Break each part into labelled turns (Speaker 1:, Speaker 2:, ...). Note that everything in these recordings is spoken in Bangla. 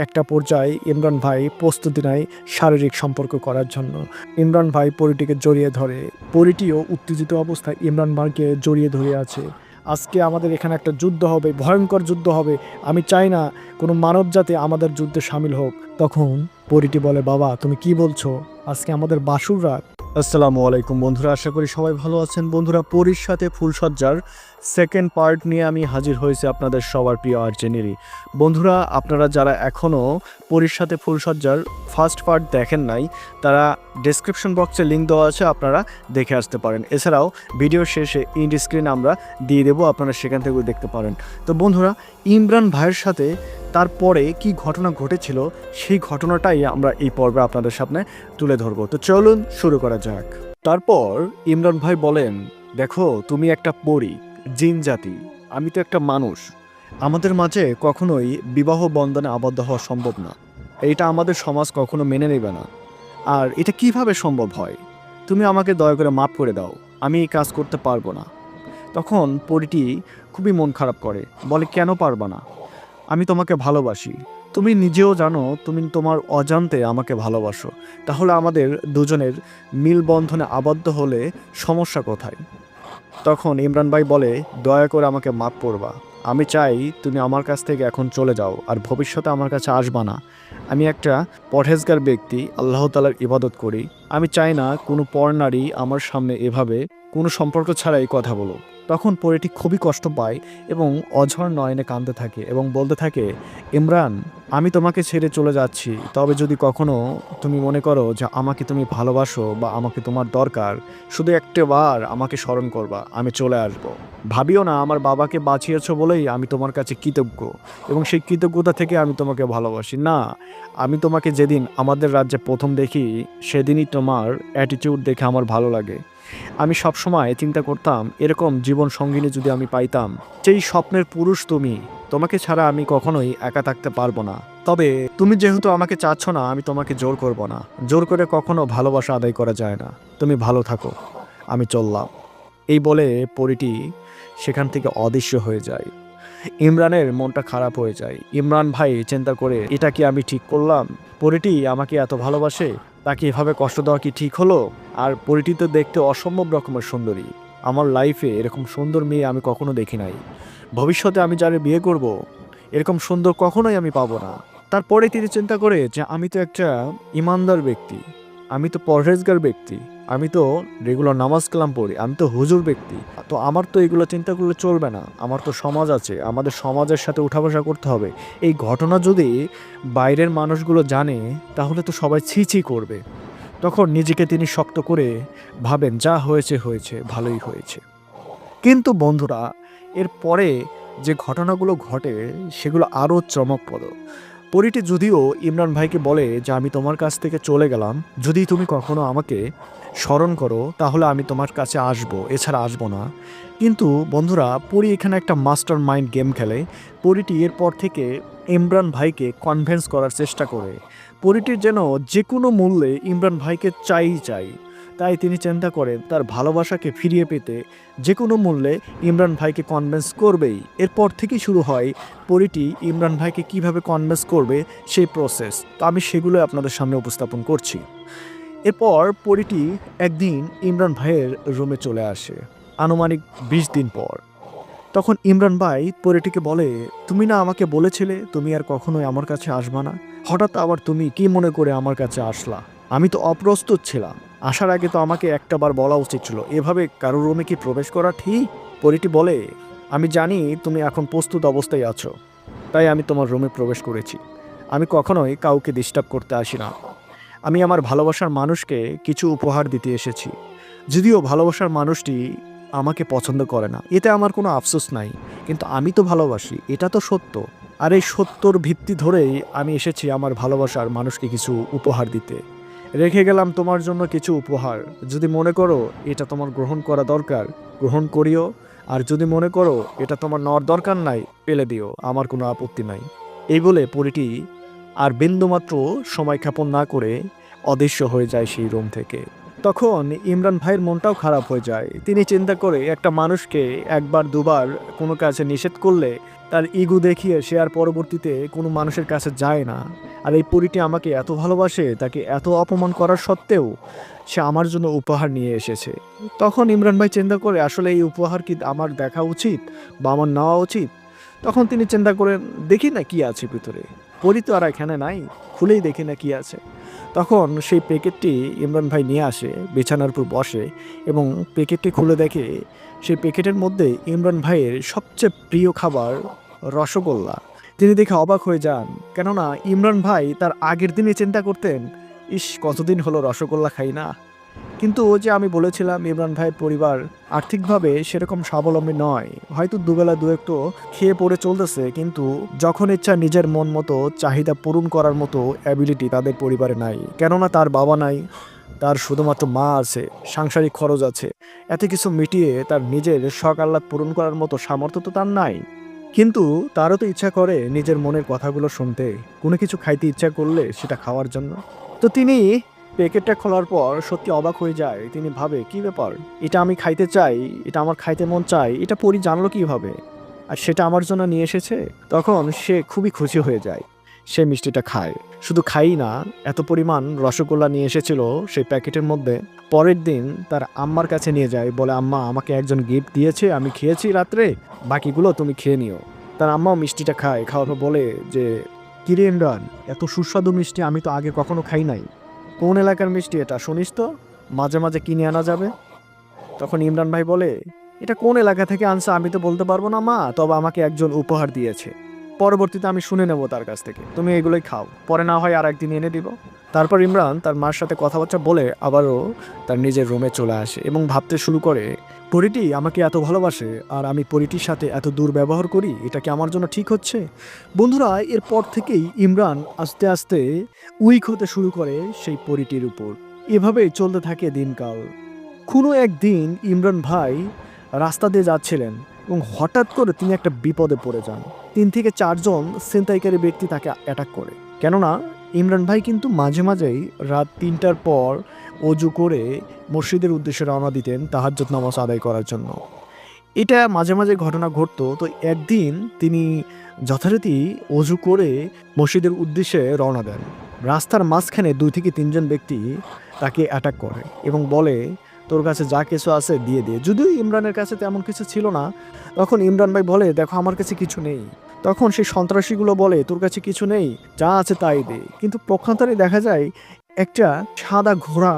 Speaker 1: একটা পর্যায়ে ইমরান ভাই প্রস্তুতি নেয় শারীরিক সম্পর্ক করার জন্য। ইমরান ভাই পরিটিকে জড়িয়ে ধরে, পরিটিও উত্তেজিত অবস্থায় ইমরান ভাইকে জড়িয়ে ধরে আছে। আজকে আমাদের এখানে একটা যুদ্ধ হবে, ভয়ঙ্কর যুদ্ধ হবে, আমি চাই না কোনো মানব জাতি আমাদের যুদ্ধে সামিল হোক। তখন পরিটি বলে, বাবা তুমি কি বলছো, আজকে আমাদের বাসুর রাত। আসসালামু আলাইকুম বন্ধুরা, আশা করি সবাই ভালো আছেন। বন্ধুরা, পরীর সাথে ফুলসজ্জার সেকেন্ড পার্ট নিয়ে আমি হাজির হয়েছি আপনাদের সবার প্রিয় আর্জেনেরি। বন্ধুরা, আপনারা যারা এখনও পরীর সাথে ফুলসজ্জার ফার্স্ট পার্ট দেখেন নাই, তারা ডেসক্রিপশন বক্সে লিঙ্ক দেওয়া আছে, আপনারা দেখে আসতে পারেন। এছাড়াও ভিডিওর শেষে ইন্ড স্ক্রিন আমরা দিয়ে দেবো, আপনারা সেখান থেকেও দেখতে পারেন। তো বন্ধুরা, ইমরান ভাইয়ের সাথে তারপরে কি ঘটনা ঘটেছিল সেই ঘটনাটাই আমরা এই পর্বে আপনাদের সামনে তুলে ধরবো। তো চলুন শুরু করা যাক। তারপর ইমরান ভাই বলেন, দেখো তুমি একটা পরী, জিন জাতি, আমি তো একটা মানুষ, আমাদের মাঝে কখনোই বিবাহ বন্ধনে আবদ্ধ হওয়া সম্ভব না। এটা আমাদের সমাজ কখনো মেনে নেবে না। আর এটা কিভাবে সম্ভব হয়? তুমি আমাকে দয়া করে মাফ করে দাও, আমি এই কাজ করতে পারবো না। তখন পরীটি খুবই মন খারাপ করে, বলে কেন পারবা না? আমি তোমাকে ভালোবাসি, তুমি নিজেও জানো তুমি তোমার অজান্তে আমাকে ভালোবাসো, তাহলে আমাদের দুজনের মিলবন্ধনে আবদ্ধ হলে সমস্যা কোথায়? তখন ইমরান ভাই বলে, দয়া করে আমাকে মাফ করবা, আমি চাই তুমি আমার কাছ থেকে এখন চলে যাও, আর ভবিষ্যতে আমার কাছে আসবা না। আমি একটা পরহেজগার ব্যক্তি, আল্লাহ তাআলার ইবাদত করি, আমি চাই না কোনো পরনারী আমার সামনে এভাবে কোনো সম্পর্ক ছাড়াই কথা বলো। তখন পরীটি খুবই কষ্ট পায় এবং অঝর নয়নে কাঁদতে থাকে এবং বলতে থাকে, ইমরান, আমি তোমাকে ছেড়ে চলে যাচ্ছি, তবে যদি কখনো তুমি মনে করো যে আমাকে তুমি ভালোবাসো বা আমাকে তোমার দরকার, শুধু একটাবার আমাকে স্মরণ করবা, আমি চলে আসব। ভাবিও না আমার বাবাকে বাঁচিয়েছো বলেই আমি তোমার কাছে কৃতজ্ঞ এবং সেই কৃতজ্ঞতা থেকে আমি তোমাকে ভালোবাসি না। আমি তোমাকে যেদিন আমাদের রাজ্যে প্রথম দেখি, সেদিনই তোমার অ্যাটিটিউড দেখে আমার ভালো লাগে। আমি সবসময় চিন্তা করতাম, এরকম জীবন সঙ্গিনী যদি আমি পাইতাম, সেই স্বপ্নের পুরুষ তুমি, তোমাকে ছাড়া আমি কখনোই একা থাকতে পারবো না। তবে তুমি যেহেতু আমাকে চাচ্ছ না, আমি তোমাকে জোর করব না, জোর করে কখনো ভালোবাসা আদায় করা যায় না। তুমি ভালো থাকো, আমি চললাম। এই বলে পরীটি সেখান থেকে অদৃশ্য হয়ে যায়। ইমরানের মনটা খারাপ হয়ে যায়। ইমরান ভাই চিন্তা করে, এটা কি আমি ঠিক করলাম? পরীটি আমাকে এত ভালোবাসে, তাকে এভাবে কষ্ট দেওয়া কি ঠিক হলো? আর পরীটি তো দেখতে অসম্ভব রকমের সুন্দরী, আমার লাইফে এরকম সুন্দর মেয়ে আমি কখনো দেখি নাই। ভবিষ্যতে আমি যারা বিয়ে করব, এরকম সুন্দর কখনোই আমি পাবো না। তারপরে তিনি চিন্তা করে যে আমি তো একটা ইমানদার ব্যক্তি, আমি তো পরহেজগার ব্যক্তি, আমি তো রেগুলার নামাজ কালাম পড়ি, আমি তো হুজুর ব্যক্তি, তো আমার তো এগুলো চিন্তা করলে চলবে না। আমার তো সমাজ আছে, আমাদের সমাজের সাথে উঠা বসা করতে হবে। এই ঘটনা যদি বাইরের মানুষগুলো জানে, তাহলে তো সবাই ছি ছি করবে। তখন নিজেকে তিনি শক্ত করে ভাবেন, যা হয়েছে হয়েছে, ভালোই হয়েছে। কিন্তু বন্ধুরা, এর পরে যে ঘটনাগুলো ঘটে সেগুলো আরও চমকপ্রদ। পরীটি যদিও ইমরান ভাইকে বলে যে আমি তোমার কাছ থেকে চলে গেলাম, যদি তুমি কখনো আমাকে স্মরণ করো তাহলে আমি তোমার কাছে আসবো, এছাড়া আসবো না। কিন্তু বন্ধুরা, পরী এখানে একটা মাস্টার মাইন্ড গেম খেলে। পরীটি এরপর থেকে ইমরান ভাইকে কনভিন্স করার চেষ্টা করে। পরীটির যেন যে কোনো মূল্যে ইমরান ভাইকে চাই। তাই তিনি চিন্তা করেন তার ভালোবাসাকে ফিরিয়ে পেতে যে কোনো মূল্যে ইমরান ভাইকে কনভিন্স করবেই। এরপর থেকেই শুরু হয় পরীটি ইমরান ভাইকে কিভাবে কনভিন্স করবে সেই প্রসেস। তো আমি সেগুলো আপনাদের সামনে উপস্থাপন করছি। এরপর পরীটি একদিন ইমরান ভাইয়ের রুমে চলে আসে, আনুমানিক 20 দিন পর। তখন ইমরান ভাই পরীটিকে বলে, তুমি না আমাকে বলেছিলে তুমি আর কখনোই আমার কাছে আসবা না, হঠাৎ আবার তুমি কি মনে করে আমার কাছে আসলা? আমি তো অপ্রস্তুত ছিলাম, আসার আগে তো আমাকে একটাবার বলা উচিত ছিল। এভাবে কারোর রুমে কি প্রবেশ করা ঠিক? পরীটি বলে, আমি জানি তুমি এখন প্রস্তুত অবস্থায় আছো, তাই আমি তোমার রুমে প্রবেশ করেছি। আমি কখনোই কাউকে ডিস্টার্ব করতে আসি না। আমি আমার ভালোবাসার মানুষকে কিছু উপহার দিতে এসেছি। যদিও ভালোবাসার মানুষটি আমাকে পছন্দ করে না, এতে আমার কোনো আফসোস নাই, কিন্তু আমি তো ভালোবাসি, এটা তো সত্য। আর এই সত্যর ভিত্তি ধরেই আমি এসেছি আমার ভালোবাসার মানুষকে কিছু উপহার দিতে। রেখে গেলাম তোমার জন্য কিছু উপহার, যদি মনে করো এটা তোমার গ্রহণ করা দরকার, গ্রহণ করিও। আর যদি মনে করো এটা তোমার নেওয়ার দরকার নাই, ফেলে দিও, আমার কোনো আপত্তি নাই। এই বলে পরীটি আর বিন্দুমাত্র সময় ক্ষেপণ না করে অদৃশ্য হয়ে যায় সেই রুম থেকে। তখন ইমরান ভাইয়ের মনটাও খারাপ হয়ে যায়। তিনি চিন্তা করে, একটা মানুষকে একবার দুবার কোনো কাজে নিষেধ করলে তার ইগো দেখিয়ে সে আর পরবর্তীতে কোনো মানুষের কাছে যায় না। আর এই পরীটি আমাকে এত ভালোবাসে, তাকে এত অপমান করার সত্ত্বেও সে আমার জন্য উপহার নিয়ে এসেছে। তখন ইমরান ভাই চিন্তা করে আসলে এই উপহার কি আমার দেখা উচিত বা আমার নেওয়া উচিত। তখন তিনি চিন্তা করেন, দেখি না কি আছে ভিতরে, পরী তো আর এখানে নাই, খুলেই দেখি না কি আছে। তখন সেই প্যাকেটটি ইমরান ভাই নিয়ে আসে, বিছানার উপর বসে এবং প্যাকেটটি খুলে দেখে সেই প্যাকেটের মধ্যে ইমরান ভাইয়ের সবচেয়ে প্রিয় খাবার রসগোল্লা। তিনি দেখে অবাক হয়ে যান, কেননা ইমরান ভাই তার আগের দিনে চিন্তা করতেন, ইস কতদিন হলো রসগোল্লা খাই না। কিন্তু ও যে আমি বলেছিলাম ইমরান ভাইয়ের পরিবার আর্থিকভাবে সেরকম স্বাবলম্বী নয়, হয়তো দুবেলা দু একটু খেয়ে পড়ে চলতেছে, কিন্তু যখন ইচ্ছা নিজের মন মতো চাহিদা পূরণ করার মতো অ্যাবিলিটি তাদের পরিবারে নাই। কেননা তার বাবা নাই, তার শুধুমাত্র মা আছে, সাংসারিক খরচ আছে, এত কিছু মিটিয়ে তার নিজের শখ আহ্লাদ পূরণ করার মতো সামর্থ্য তো তার নাই। কিন্তু তারও তো ইচ্ছা করে নিজের মনের কথাগুলো শুনতে, কোনো কিছু খাইতে ইচ্ছা করলে সেটা খাওয়ার জন্য। তো তিনি প্যাকেটটা খোলার পর সত্যি অবাক হয়ে যায়। তিনি ভাবে, কি ব্যাপার, এটা আমি খাইতে চাই, এটা আমার খাইতে মন চাই, এটা পরি জানলো কিভাবে, আর সেটা আমার জন্য নিয়ে এসেছে। তখন সে খুবই খুশি হয়ে যায়, সে মিষ্টিটা খায়। শুধু খাই না, এত পরিমাণ রসগোল্লা নিয়ে এসেছিল সেই প্যাকেটের মধ্যে। পরের দিন তার আম্মার কাছে নিয়ে যায়, বলে আম্মা আমাকে একজন গিফট দিয়েছে, আমি খেয়েছি রাত্রে, বাকিগুলো তুমি খেয়ে নিও। তার আম্মাও মিষ্টিটা খায়, খাওয়ার পর বলে যে, কিরে ইমরান, এত সুস্বাদু মিষ্টি আমি তো আগে কখনো খাই নাই, কোন এলাকার মিষ্টি এটা শুনিস তো, মাঝে মাঝে কিনে আনা যাবে। তখন ইমরান ভাই বলে, এটা কোন এলাকা থেকে আনছে আমি তো বলতে পারবো না মা, তবে আমাকে একজন উপহার দিয়েছে, পরবর্তীতে আমি শুনে নেব তার কাছ থেকে, তুমি এগুলোই খাও, পরে না হয় আর একদিন এনে দিব। তারপর ইমরান তার মার সাথে কথাবার্তা বলে আবারও তার নিজের রুমে চলে আসে এবং ভাবতে শুরু করে, পরীটি আমাকে এত ভালোবাসে আর আমি পরীটির সাথে এত দুর্ব্যবহার করি, এটা কি আমার জন্য ঠিক হচ্ছে? বন্ধুরা, এরপর থেকেই ইমরান আস্তে আস্তে উইক হতে শুরু করে সেই পরীটির উপর। এভাবেই চলতে থাকে দিনকাল। কোনো একদিন ইমরান ভাই রাস্তা দিয়ে যাচ্ছিলেন এবং হঠাৎ করে তিনি একটা বিপদে পড়ে যান। 3 থেকে 4 জন ছিনতাইকারী ব্যক্তি তাকে অ্যাটাক করে। কেননা ইমরান ভাই কিন্তু মাঝে মাঝেই রাত 3টার পর অজু করে মসজিদের উদ্দেশ্যে রওনা দিতেন তাহাজ্জুদ নামাজ আদায় করার জন্য। এটা মাঝে মাঝে ঘটনা ঘটতো। তো একদিন তিনি যথারীতি অজু করে মসজিদের উদ্দেশ্যে রওনা দেন। রাস্তার মাঝখানে 2 থেকে 3 জন ব্যক্তি তাকে অ্যাটাক করে এবং বলে, তোর কাছে যা কিছু আছে দিয়ে দিয়ে। যদিও ইমরানের কাছে তেমন কিছু ছিল না। তখন ইমরান ভাই বলে, দেখো আমার কাছে কিছু নেই। তখন সেই সন্ত্রাসীগুলো বলে, তোর কাছে কিছু নেই, যা আছে তাই দে। কিন্তু পক্ষান্তরে দেখা যায় একটা সাদা ঘোড়া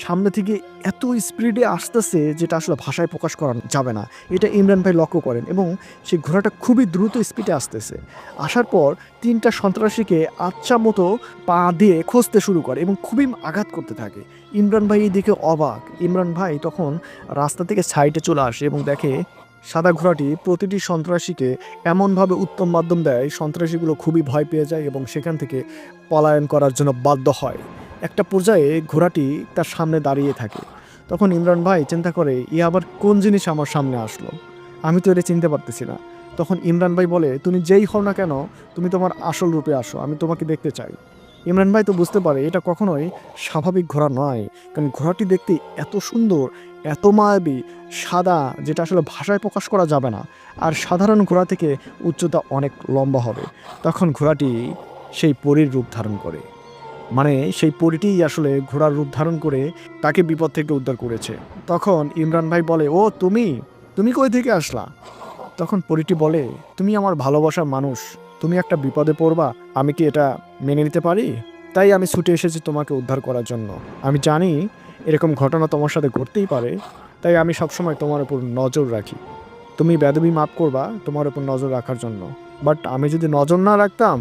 Speaker 1: সামনে থেকে এত স্পিডে আসতেছে যেটা আসলে ভাষায় প্রকাশ করা যাবে না। এটা ইমরান ভাই লক্ষ্য করেন এবং সেই ঘোড়াটা খুবই দ্রুত স্পিডে আসতেছে। আসার পর 3টা সন্ত্রাসীকে আচ্ছা মতো পা দিয়ে খুঁজতে শুরু করে এবং খুবই আঘাত করতে থাকে। ইমরান ভাই এই দিকে অবাক। ইমরান ভাই তখন রাস্তা থেকে সাইডে চলে আসে এবং দেখে সাদা ঘোড়াটি প্রতিটি সন্ত্রাসীকে এমনভাবে উত্তম মাধ্যম দেয়, সন্ত্রাসীগুলো খুবই ভয় পেয়ে যায় এবং সেখান থেকে পলায়ন করার জন্য বাধ্য হয়। একটা পর্যায়ে ঘোড়াটি তার সামনে দাঁড়িয়ে থাকে। তখন ইমরান ভাই চিন্তা করে, ই আবার কোন জিনিস আমার সামনে আসলো, আমি তো এটা চিনতে পারতেছি না। তখন ইমরান ভাই বলে, তুমি যেই হও না কেন, তুমি তোমার আসল রূপে আসো, আমি তোমাকে দেখতে চাই। ইমরান ভাই তো বুঝতে পারে এটা কখনোই স্বাভাবিক ঘোড়া নয়, কারণ ঘোড়াটি দেখতে এত সুন্দর, এত মায়াবী, সাদা, যেটা আসলে ভাষায় প্রকাশ করা যাবে না। আর সাধারণ ঘোড়া থেকে উচ্চতা অনেক লম্বা হবে। তখন ঘোড়াটি সেই পরীর রূপ ধারণ করে, মানে সেই পরীটিই আসলে ঘোড়ার রূপ ধারণ করে তাকে বিপদ থেকে উদ্ধার করেছে। তখন ইমরান ভাই বলে, ও তুমি তুমি কই থেকে আসলা? তখন পরীটি বলে, তুমি আমার ভালোবাসার মানুষ, তুমি একটা বিপদে পড়বা, আমি কি এটা মেনে নিতে পারি? তাই আমি ছুটে এসেছি তোমাকে উদ্ধার করার জন্য। আমি জানি এরকম ঘটনা তোমার সাথে ঘটতেই পারে, তাই আমি সবসময় তোমার উপর নজর রাখি। তুমি বেদবি মাফ করবা তোমার উপর নজর রাখার জন্য, বাট আমি যদি নজর না রাখতাম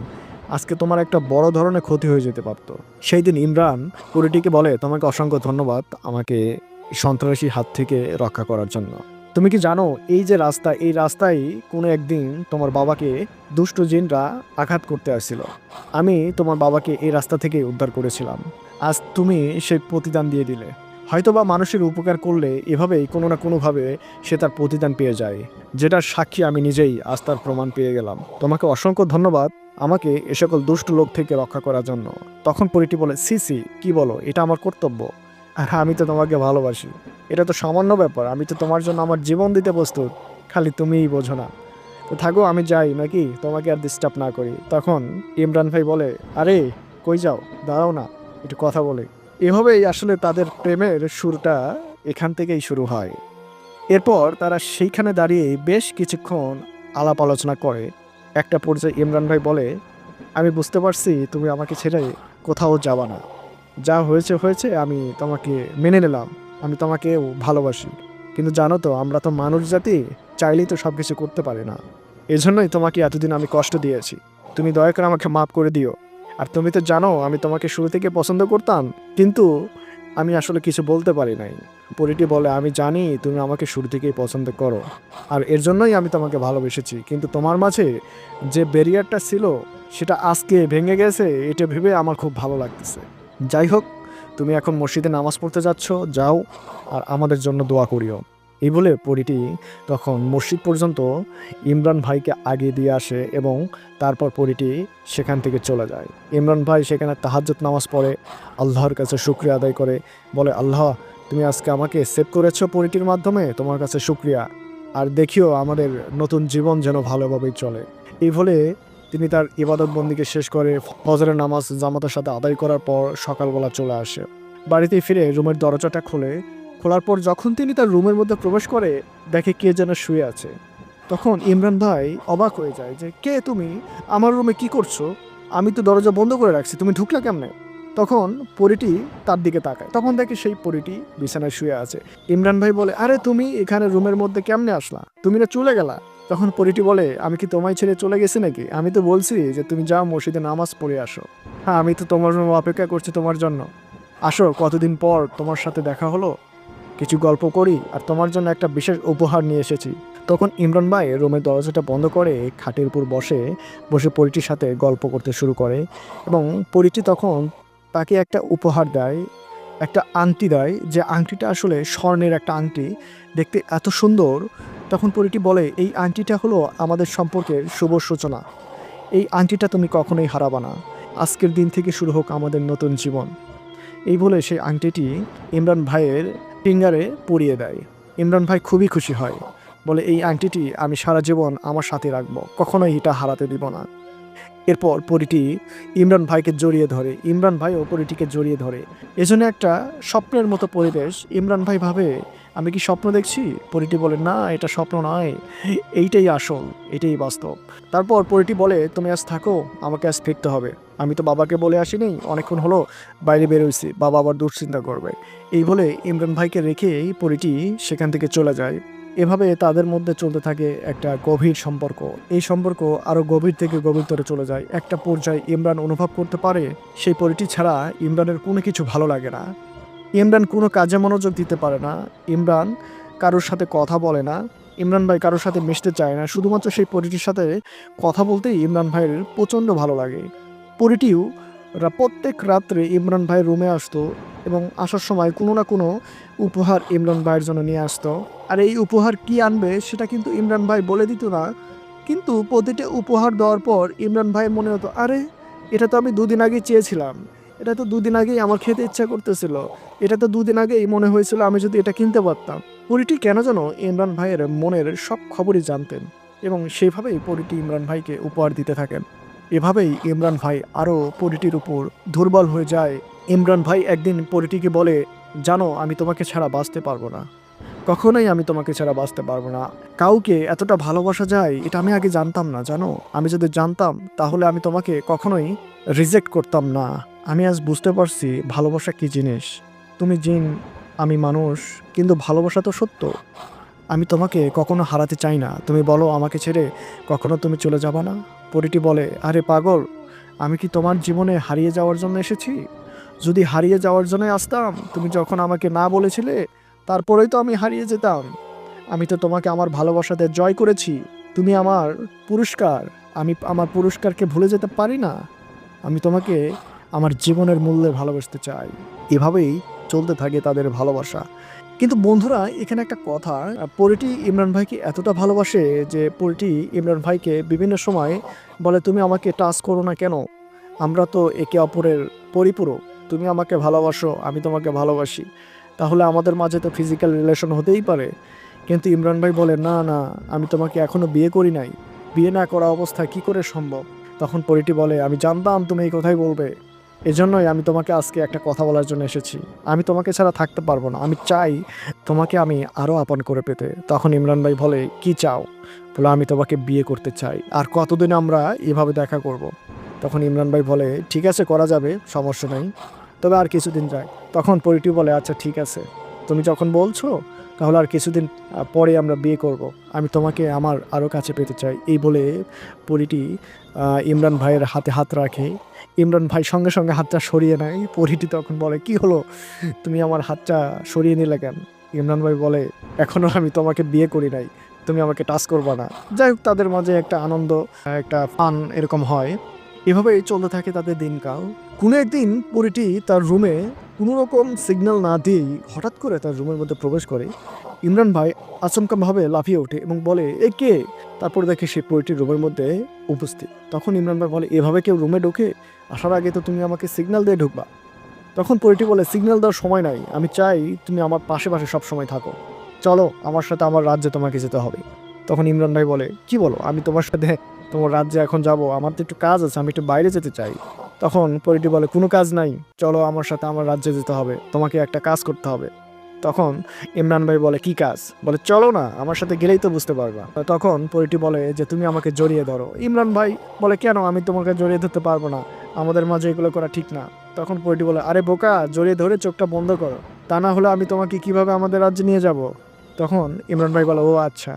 Speaker 1: আজকে তোমার একটা বড় ধরনের ক্ষতি হয়ে যেতে পারতো। সেই দিন ইমরান পরীটিকে বলে, তোমাকে অসংখ্য ধন্যবাদ আমাকে সন্ত্রাসীর হাত থেকে রক্ষা করার জন্য। তুমি কি জানো এই যে রাস্তা, এই রাস্তায় কোনো একদিন তোমার বাবাকে দুষ্ট জিনরা আঘাত করতে আসছিল, আমি তোমার বাবাকে এই রাস্তা থেকে উদ্ধার করেছিলাম। আজ তুমি সেই প্রতিদান দিয়ে দিলে। হয়তোবা মানুষের উপকার করলে এভাবেই কোনো না কোনোভাবে সে তার প্রতিদান পেয়ে যায়, যেটার সাক্ষী আমি নিজেই আজ তার প্রমাণ পেয়ে গেলাম। তোমাকে অসংখ্য ধন্যবাদ আমাকে এ সকল দুষ্ট লোক থেকে রক্ষা করার জন্য। তখন পরীটি বলে, সি কি বলো, এটা আমার কর্তব্য, আর আমি তো তোমাকে ভালোবাসি, এটা তো সামান্য ব্যাপার, আমি তো তোমার জন্য আমার জীবন দিতে প্রস্তুত, খালি তুমিই বোঝো না। তো থাকো, আমি যাই নাকি, তোমাকে আর ডিস্টার্ব না করি। তখন ইমরান ভাই বলে, আরে কই যাও, দাঁড়াও না, একটু কথা বলে। এভাবেই আসলে তাদের প্রেমের শুরুটা এখান থেকেই শুরু হয়। এরপর তারা সেইখানে দাঁড়িয়ে বেশ কিছুক্ষণ আলাপ আলোচনা করে। একটা পর্যায়ে ইমরান ভাই বলে, আমি বুঝতে পারছি তুমি আমাকে ছেড়ে কোথাও যাবা না। যা হয়েছে হয়েছে, আমি তোমাকে মেনে নিলাম, আমি তোমাকেও ভালোবাসি। কিন্তু জানো তো, আমরা তো মানুষ জাতি, চাইলেই তো সব কিছু করতে পারি না। এজন্যই তোমাকে এতদিন আমি কষ্ট দিয়েছি। তুমি দয়া করে আমাকে মাফ করে দিও। আর তুমি তো জানো আমি তোমাকে শুরু থেকে পছন্দ করতাম, কিন্তু আমি আসলে কিছু বলতে পারি নাই। পরিটি বলে, আমি জানি তুমি আমাকে শুরু থেকেই পছন্দ করো, আর এর জন্যই আমি তোমাকে ভালোবেসেছি। কিন্তু তোমার মাঝে যে ব্যারিয়ারটা ছিল সেটা আজকে ভেঙে গেছে, এটা ভেবে আমার খুব ভালো লাগতেছে। যাই হোক, তুমি এখন মসজিদে নামাজ পড়তে যাচ্ছ, যাও, আর আমাদের জন্য দোয়া করিও। এই বলে পরিটি তখন মসজিদ পর্যন্ত ইমরান ভাইকে আগে দিয়ে আসে এবং তারপর পরিটি সেখান থেকে চলে যায়। ইমরান ভাই সেখানে তাহাজ্জুদ নামাজ পড়ে, আল্লাহর কাছে শুকরিয়া আদায় করে, বলে, আল্লাহ, তুমি আজকে আমাকে সেভ করেছো পরিটির মাধ্যমে, তোমার কাছে শুকরিয়া। আর দেখিও আমাদের নতুন জীবন যেন ভালোভাবেই চলে। এই বলে তিনি তার ইবাদত বন্দিকে শেষ করে ফজরের নামাজ জামাতের সাথে আদায় করার পর সকালবেলা চলে আসে। বাড়িতে ফিরে রুমের দরজাটা খোলার পর যখন তিনি তার রুমের মধ্যে প্রবেশ করে, দেখে কে যেন শুয়ে আছে। তখন ইমরান ভাই অবাক হয়ে যায় যে, কে তুমি, আমার রুমে কি করছো? আমি তো দরজা বন্ধ করে রাখছি, তুমি ঢুকলে কেমনে? তখন পরিটি তার দিকে তাকায়, তখন দেখে সেই পরিটি বিছানায় শুয়ে আছে। ইমরান ভাই বলে, আরে তুমি এখানে রুমের মধ্যে কেমনে আসলা, তুমি না চলে গেলা? তখন পরিটি বলে, আমি কি তোমায় ছেড়ে চলে গেছি নাকি? আমি তো বলছি যে তুমি যাও মসজিদে নামাজ পড়ে আসো। হ্যাঁ, আমি তো তোমার জন্য অপেক্ষা করছি, তোমার জন্য। আসো, কতদিন পর তোমার সাথে দেখা হলো, কিছু গল্প করি, আর তোমার জন্য একটা বিশেষ উপহার নিয়ে এসেছি। তখন ইমরান ভাই রুমের দরজাটা বন্ধ করে খাটের উপর বসে বসে পরিটির সাথে গল্প করতে শুরু করে, এবং পরিটি তখন তাকে একটা উপহার দেয়, একটা আংটি দেয়, যে আংটিটা আসলে স্বর্ণের একটা আংটি, দেখতে এত সুন্দর। তখন পরিটি বলে, এই আংটিটা হলো আমাদের সম্পর্কের শুভ সূচনা, এই আংটিটা তুমি কখনোই হারাবা না, আজকের দিন থেকে শুরু হোক আমাদের নতুন জীবন। এই বলে সেই আংটিটি ইমরান ভাইয়ের ফিঙ্গারে পরিয়ে দেয়। ইমরান ভাই খুবই খুশি হয়, বলে, এই আংটিটি আমি সারা জীবন আমার সাথে রাখবো, কখনোই এটা হারাতে দিব না। এরপর পরিটি ইমরান ভাইকে জড়িয়ে ধরে, ইমরান ভাইও পরিটিকে জড়িয়ে ধরে। এজন্য একটা স্বপ্নের মতো পরিবেশ। ইমরান ভাই ভাবে, আমি কি স্বপ্ন দেখছি? পরিটি বলে, না, এটা স্বপ্ন নয়, এইটাই আসল, এটাই বাস্তব। তারপর পরিটি বলে, তুমি আজ থাকো, আমাকে আজ ফিরতে হবে। আমি তো বাবাকে বলে আসিনি, অনেকক্ষণ হলো বাইরে বেরোইছি, বাবা আবার দুশ্চিন্তা করবে। এই বলে ইমরান ভাইকে রেখেই পরিটি সেখান থেকে চলে যায়। এভাবে তাদের মধ্যে চলতে থাকে একটা গভীর সম্পর্ক। এই সম্পর্ক আরও গভীর থেকে গভীরতরে চলে যায়। একটা পর্যায়ে ইমরান অনুভব করতে পারে সেই পরিটি ছাড়া ইমরানের কোনো কিছু ভালো লাগে না। ইমরান কোনো কাজে মনোযোগ দিতে পারে না, ইমরান কারোর সাথে কথা বলে না, ইমরান ভাই কারোর সাথে মিশতে চায় না। শুধুমাত্র সেই পরিটির সাথে কথা বলতেই ইমরান ভাইয়ের প্রচণ্ড ভালো লাগে। পরিটিও প্রত্যেক রাত্রে ইমরান ভাইয়ের রুমে আসতো এবং আসার সময় কোনো না কোনো উপহার ইমরান ভাইয়ের জন্য নিয়ে আসতো। আর এই উপহার কি আনবে সেটা কিন্তু ইমরান ভাই বলে দিত না, কিন্তু প্রতিটা উপহার দেওয়ার পর ইমরান ভাইয়ের মনে হতো, আরে এটা তো আমি দুদিন আগেই চেয়েছিলাম, এটা তো দুদিন আগেই আমার খেতে ইচ্ছা করতেছিল, এটা তো দুদিন আগেই মনে হয়েছিল আমি যদি এটা কিনতে পারতাম। পরিটি কেন যেন ইমরান ভাইয়ের মনের সব খবরই জানতেন এবং সেইভাবেই পরিটি ইমরান ভাইকে উপহার দিতে থাকেন। এভাবেই ইমরান ভাই আরও পরিটির উপর দুর্বল হয়ে যায়। ইমরান ভাই একদিন পরিটিকে বলে, জানো আমি তোমাকে ছাড়া বাঁচতে পারবো না, কখনোই আমি তোমাকে ছাড়া বাঁচতে পারবো না। কাউকে এতটা ভালোবাসা যায় এটা আমি আগে জানতাম না, জানো, আমি যদি জানতাম তাহলে আমি তোমাকে কখনোই রিজেক্ট করতাম না। আমি আজ বুঝতে পারছি ভালোবাসা কী জিনিস। তুমি জিন, আমি মানুষ, কিন্তু ভালোবাসা তো সত্য। আমি তোমাকে কখনো হারাতে চাই না, তুমি বলো আমাকে ছেড়ে কখনো তুমি চলে যাবা না? পরিটি বলে, আরে পাগল, আমি কি তোমার জীবনে হারিয়ে যাওয়ার জন্য এসেছি? যদি হারিয়ে যাওয়ার জন্যই আসতাম, তুমি যখন আমাকে না বলেছিলে তারপরেই তো আমি হারিয়ে যেতাম। আমি তো তোমাকে আমার ভালোবাসাতে জয় করেছি, তুমি আমার পুরস্কার, আমি আমার পুরস্কারকে ভুলে যেতে পারি না। আমি তোমাকে আমার জীবনের মূল্যে ভালোবাসতে চাই। এভাবেই চলতে থাকে তাদের ভালোবাসা। কিন্তু বন্ধুরা, এখানে একটা কথা, পরিটি ইমরান ভাইকে এতটা ভালোবাসে যে পরিটি ইমরান ভাইকে বিভিন্ন সময় বলে, তুমি আমাকে টাচ করো না কেন, আমরা তো একে অপরের পরিপূরক, তুমি আমাকে ভালোবাসো, আমি তোমাকে ভালোবাসি, তাহলে আমাদের মাঝে তো ফিজিক্যাল রিলেশন হতেই পারে। কিন্তু ইমরান ভাই বলে, না না, আমি তোমাকে এখনও বিয়ে করি নাই, বিয়ে না করা অবস্থায় কি করে সম্ভব? তখন পরীটি বলে, আমি জানতাম তুমি এই কথাই বলবে, এজন্যই আমি তোমাকে আজকে একটা কথা বলার জন্য এসেছি। আমি তোমাকে ছাড়া থাকতে পারবো না, আমি চাই তোমাকে আমি আরও আপন করে পেতে। তখন ইমরান ভাই বলে, কি চাও? বলে, আমি তোমাকে বিয়ে করতে চাই। আর কতদিন আমরা এভাবে দেখা করব? তখন ইমরান ভাই বলে, ঠিক আছে, করা যাবে, সমস্যা নেই, তবে আর কিছুদিন যায়। তখন পরীটি বলে, আচ্ছা ঠিক আছে, তুমি যখন বলছো তাহলে আর কিছুদিন পরে আমরা বিয়ে করব। আমি তোমাকে আমার আরও কাছে পেতে চাই। এই বলে পরীটি ইমরান ভাইয়ের হাতে হাত রাখে। ইমরান ভাই সঙ্গে সঙ্গে হাতটা সরিয়ে নেয়। পরীটি তখন বলে, কি হলো, তুমি আমার হাতটা সরিয়ে নিলে কেন? ইমরান ভাই বলে, এখনও আমি তোমাকে বিয়ে করি নাই, তুমি আমাকে টাচ করবা না। যাই হোক, তাদের মাঝে একটা আনন্দ, একটা ফান এরকম হয়। এভাবেই চলতে থাকে তাদের দিনকাল। কোনো একদিন পরীটি তার রুমে কোনো রকম সিগন্যাল না দিয়েই হঠাৎ করে তার রুমের মধ্যে প্রবেশ করে। ইমরান ভাই আচমকাভাবে লাফিয়ে ওঠে এবং বলে, এ কে? তারপর দেখে সে পরীটির রুমের মধ্যে উপস্থিত। তখন ইমরান ভাই বলে, এভাবে কেউ রুমে ঢোকে? আসার আগে তো তুমি আমাকে সিগন্যাল দিয়ে ঢুকবা। তখন পরীটি বলে, সিগন্যাল দেওয়ার সময় নাই, আমি চাই তুমি আমার পাশে পাশে সবসময় থাকো, চলো আমার সাথে আমার রাজ্যে তোমাকে যেতে হবে। তখন ইমরান ভাই বলে, কি বলো, আমি তোমার সাথে তোমার রাজ্যে এখন যাব? আমার তো একটু কাজ আছে, আমি একটু বাইরে যেতে চাই। তখন পরীটি বলে, কোনো কাজ নাই, চলো আমার সাথে আমার রাজ্যে যেতে হবে, তোমাকে একটা কাজ করতে হবে। তখন ইমরান ভাই বলে, কি কাজ? বলে, চলো না, আমার সাথে গেলেই তো বুঝতে পারবা। তখন পরীটি বলে যে, তুমি আমাকে জড়িয়ে ধরো। ইমরান ভাই বলে, কেন, আমি তোমাকে জড়িয়ে ধরতে পারবো না, আমাদের মাঝে এগুলো করা ঠিক না। তখন পরীটি বলে, আরে বোকা, জড়িয়ে ধরে চোখটা বন্ধ করো, তা না হলে আমি তোমাকে কিভাবে আমাদের রাজ্যে নিয়ে যাব? তখন ইমরান ভাই বলে, ও আচ্ছা।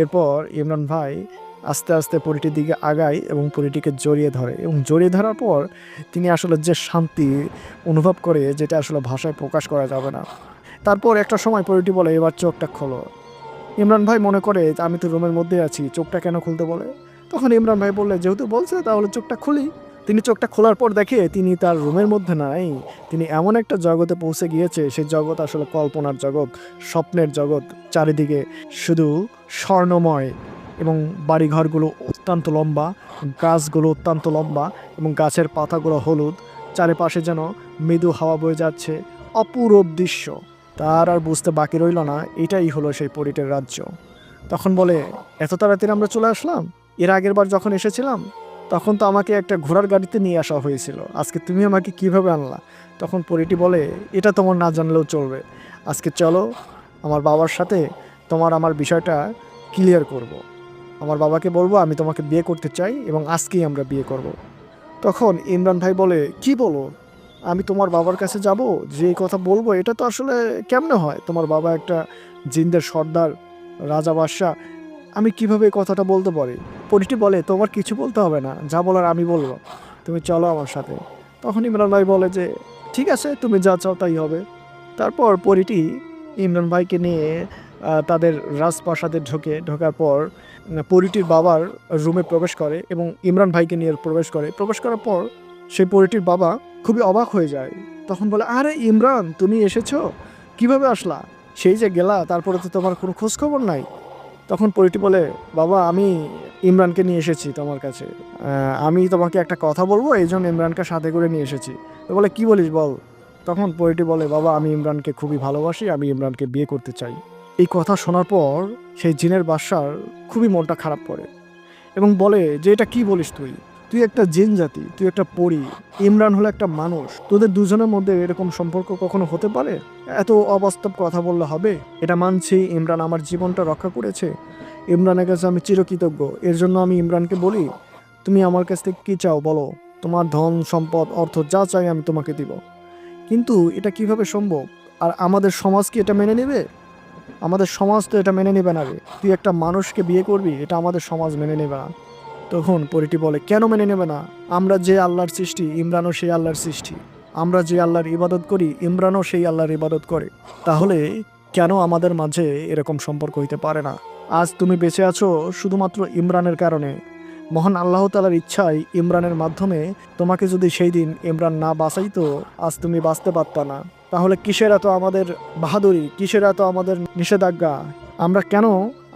Speaker 1: এরপর ইমরান ভাই আস্তে আস্তে পরীটির দিকে আগায় এবং পরীটিকে জড়িয়ে ধরে, এবং জড়িয়ে ধরার পর তিনি আসলে যে শান্তি অনুভব করে, যেটা আসলে ভাষায় প্রকাশ করা যাবে না। তারপর একটা সময় পরীটি বলে, এবার চোখটা খোলো। ইমরান ভাই মনে করে আমি তো রুমের মধ্যে আছি, চোখটা কেন খুলতে বলে? তখন ইমরান ভাই বললে, যেহেতু বলছে তাহলে চোখটা খুলি। তিনি চোখটা খোলার পর দেখে তিনি তার রুমের মধ্যে নাই, তিনি এমন একটা জগতে পৌঁছে গিয়েছে, সেই জগৎ আসলে কল্পনার জগৎ, স্বপ্নের জগৎ। চারিদিকে শুধু স্বর্ণময়, এবং বাড়িঘরগুলো অত্যন্ত লম্বা, গাছগুলো অত্যন্ত লম্বা, এবং গাছের পাতাগুলো হলুদ, চারিপাশে যেন মৃদু হাওয়া বয়ে যাচ্ছে, অপূরূপ দৃশ্য। তার আর বুঝতে বাকি রইল না, এটাই হলো সেই পরীটের রাজ্য। তখন বলে, এত তাড়াতাড়ি আমরা চলে আসলাম? এর আগের বার যখন এসেছিলাম তখন তো আমাকে একটা ঘোড়ার গাড়িতে নিয়ে আসা হয়েছিল, আজকে তুমি আমাকে কিভাবে আনলা? তখন পরীটি বলে, এটা তোমার না জানলেও চলবে, আজকে চলো আমার বাবার সাথে তোমার আমার বিষয়টা ক্লিয়ার করব। আমার বাবাকে বলবো আমি তোমাকে বিয়ে করতে চাই, এবং আজকেই আমরা বিয়ে করব। তখন ইমরান ভাই বলে, কি বলো, আমি তোমার বাবার কাছে যাব, যে এই কথা বলবো, এটা তো আসলে কেমনে হয়? তোমার বাবা একটা জিন্দের সর্দার, রাজা বাদশাহ, আমি কিভাবে এই কথাটা বলতে পারি? পরীটি বলে, তোমার কিছু বলতে হবে না, যা বলার আমি বলবো, তুমি চলো আমার সাথে। তখন ইমরান ভাই বলে যে, ঠিক আছে, তুমি যা চাও তাই হবে। তারপর পরীটি ইমরান ভাইকে নিয়ে তাদের রাজপ্রাসাদে ঢোকার পর পরীটির বাবার রুমে প্রবেশ করে এবং ইমরান ভাইকে নিয়ে প্রবেশ করার পর সেই পরীটির বাবা খুবই অবাক হয়ে যায়। তখন বলে, আরে ইমরান, তুমি এসেছো, কিভাবে আসলা? সেই যে গেলা, তারপরে তো তোমার কোনো খোঁজ খবর নাই। তখন পরীটি বলে, বাবা, আমি ইমরানকে নিয়ে এসেছি তোমার কাছে, আমি তোমাকে একটা কথা বলবো, এই জন্য ইমরানকে সাথে করে নিয়ে এসেছি। তো বলে, কি বলিস বল। তখন পরীটি বলে, বাবা, আমি ইমরানকে খুবই ভালোবাসি, আমি ইমরানকে বিয়ে করতে চাই। এই কথা শোনার পর সেই জিনের বাদশার খুবই মনটা খারাপ করে এবং বলে যে, এটা কি বলিস তুই? তুই একটা জিন জাতি, তুই একটা পরী, ইমরান হলো একটা মানুষ, তোদের দুজনের মধ্যে এরকম সম্পর্ক কখনো হতে পারে? এত অবাস্তব কথা বললে হবে? এটা মানছি, ইমরান আমার জীবনটা রক্ষা করেছে, ইমরানের কাছে আমি চিরকৃতজ্ঞ, এর জন্য আমি ইমরানকে বলি, তুমি আমার কাছ থেকে কী চাও বলো, তোমার ধন সম্পদ অর্থ যা চাই আমি তোমাকে দিব। কিন্তু এটা কিভাবে সম্ভব? আর আমাদের সমাজ কি এটা মেনে নেবে? আমাদের সমাজ তো এটা মেনে নেবে না রে, তুই একটা মানুষকে বিয়ে করবি, এটা আমাদের সমাজ মেনে নেবে না। তখন পরীটি বলে, কেন মেনে নেবে না? আমরা যে আল্লাহর সৃষ্টি, ইমরানও সেই আল্লাহর সৃষ্টি, আমরা যে আল্লাহর ইবাদত করি, ইমরানও সেই আল্লাহর ইবাদত করে, তাহলে কেন আমাদের মাঝে এরকম সম্পর্ক হইতে পারে না? আজ তুমি বেঁচে আছো শুধুমাত্র ইমরানের কারণে, মহান আল্লাহ তাআলার ইচ্ছায় ইমরানের মাধ্যমে তোমাকে যদি সেই দিন ইমরান না বাঁচাইতো, আজ তুমি বাঁচতে পারতা না। তাহলে কিসের এত আমাদের বাহাদুরি, কিসের এত আমাদের নিষেধাজ্ঞা? আমরা কেন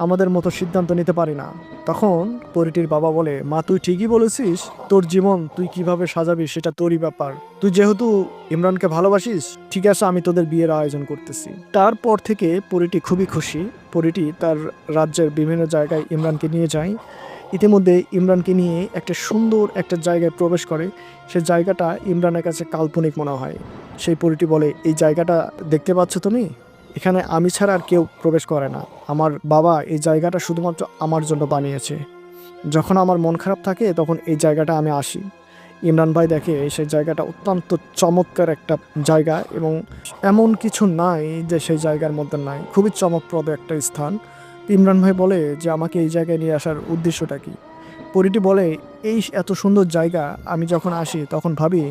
Speaker 1: আমাদের মতো সিদ্ধান্ত নিতে পারি না? তখন পরীটির বাবা বলে, মা, তুই ঠিকই বলেছিস, তোর জীবন তুই কিভাবে সাজাবি সেটা তোরই ব্যাপার, তুই যেহেতু ইমরানকে ভালোবাসিস, ঠিক আছে, আমি তোদের বিয়ের আয়োজন করতেছি। তারপর থেকে পরীটি খুবই খুশি। পরীটি তার রাজ্যের বিভিন্ন জায়গায় ইমরানকে নিয়ে যায় ইতিমধ্যে ইমরানকে নিয়ে একটা সুন্দর একটা জায়গায় প্রবেশ করে। সে জায়গাটা ইমরানের কাছে কাল্পনিক মনে হয়। সেই পরীটি বলে, এই জায়গাটা দেখতে পাচ্ছ তুমি? এখানে আমি ছাড়া আর কেউ প্রবেশ করে না। আমার বাবা এই জায়গাটা শুধুমাত্র আমার জন্য বানিয়েছে। যখন আমার মন খারাপ থাকে তখন এই জায়গাটা আমি আসি। ইমরান ভাই দেখে সেই জায়গাটা অত্যন্ত চমৎকার একটা জায়গা এবং এমন কিছু নাই যে সেই জায়গার মধ্যে নাই। খুবই চমকপ্রদ একটা স্থান। ইমরান ভাই বলে যে আমাকে এই জায়গায় নিয়ে আসার উদ্দেশ্যটা কী? পরীটি বলে, এই এত সুন্দর জায়গা আমি যখন আসি তখন ভাবি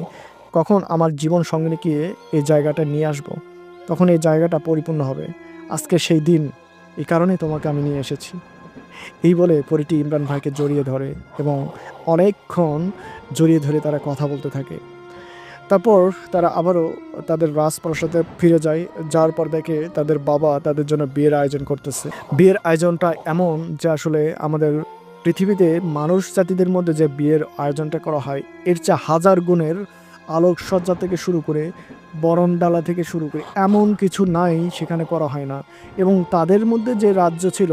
Speaker 1: কখন আমার জীবন সঙ্গীকে এই জায়গাটা নিয়ে আসব। তখন এই জায়গাটা পরিপূর্ণ হবে। আজকে সেই দিন, এই কারণে তোমাকে আমি নিয়ে এসেছি। এই বলে পরীটি ইমরান ভাইকে জড়িয়ে ধরে এবং অনেকক্ষণ জড়িয়ে ধরে তারা কথা বলতে থাকে। তারপর তারা আবারও তাদের রাজপ্রাসাদে ফিরে যায়। যাওয়ার পর দেখে তাদের বাবা তাদের জন্য বিয়ের আয়োজন করতেছে। বিয়ের আয়োজনটা এমন যে আসলে আমাদের পৃথিবীতে মানুষ জাতিদের মধ্যে যে বিয়ের আয়োজনটা করা হয় এর চেয়ে হাজার গুণের আলোকসজ্জা থেকে শুরু করে বরণডালা থেকে শুরু করে এমন কিছু নাই সেখানে করা হয় না। এবং তাদের মধ্যে যে রাজ্য ছিল,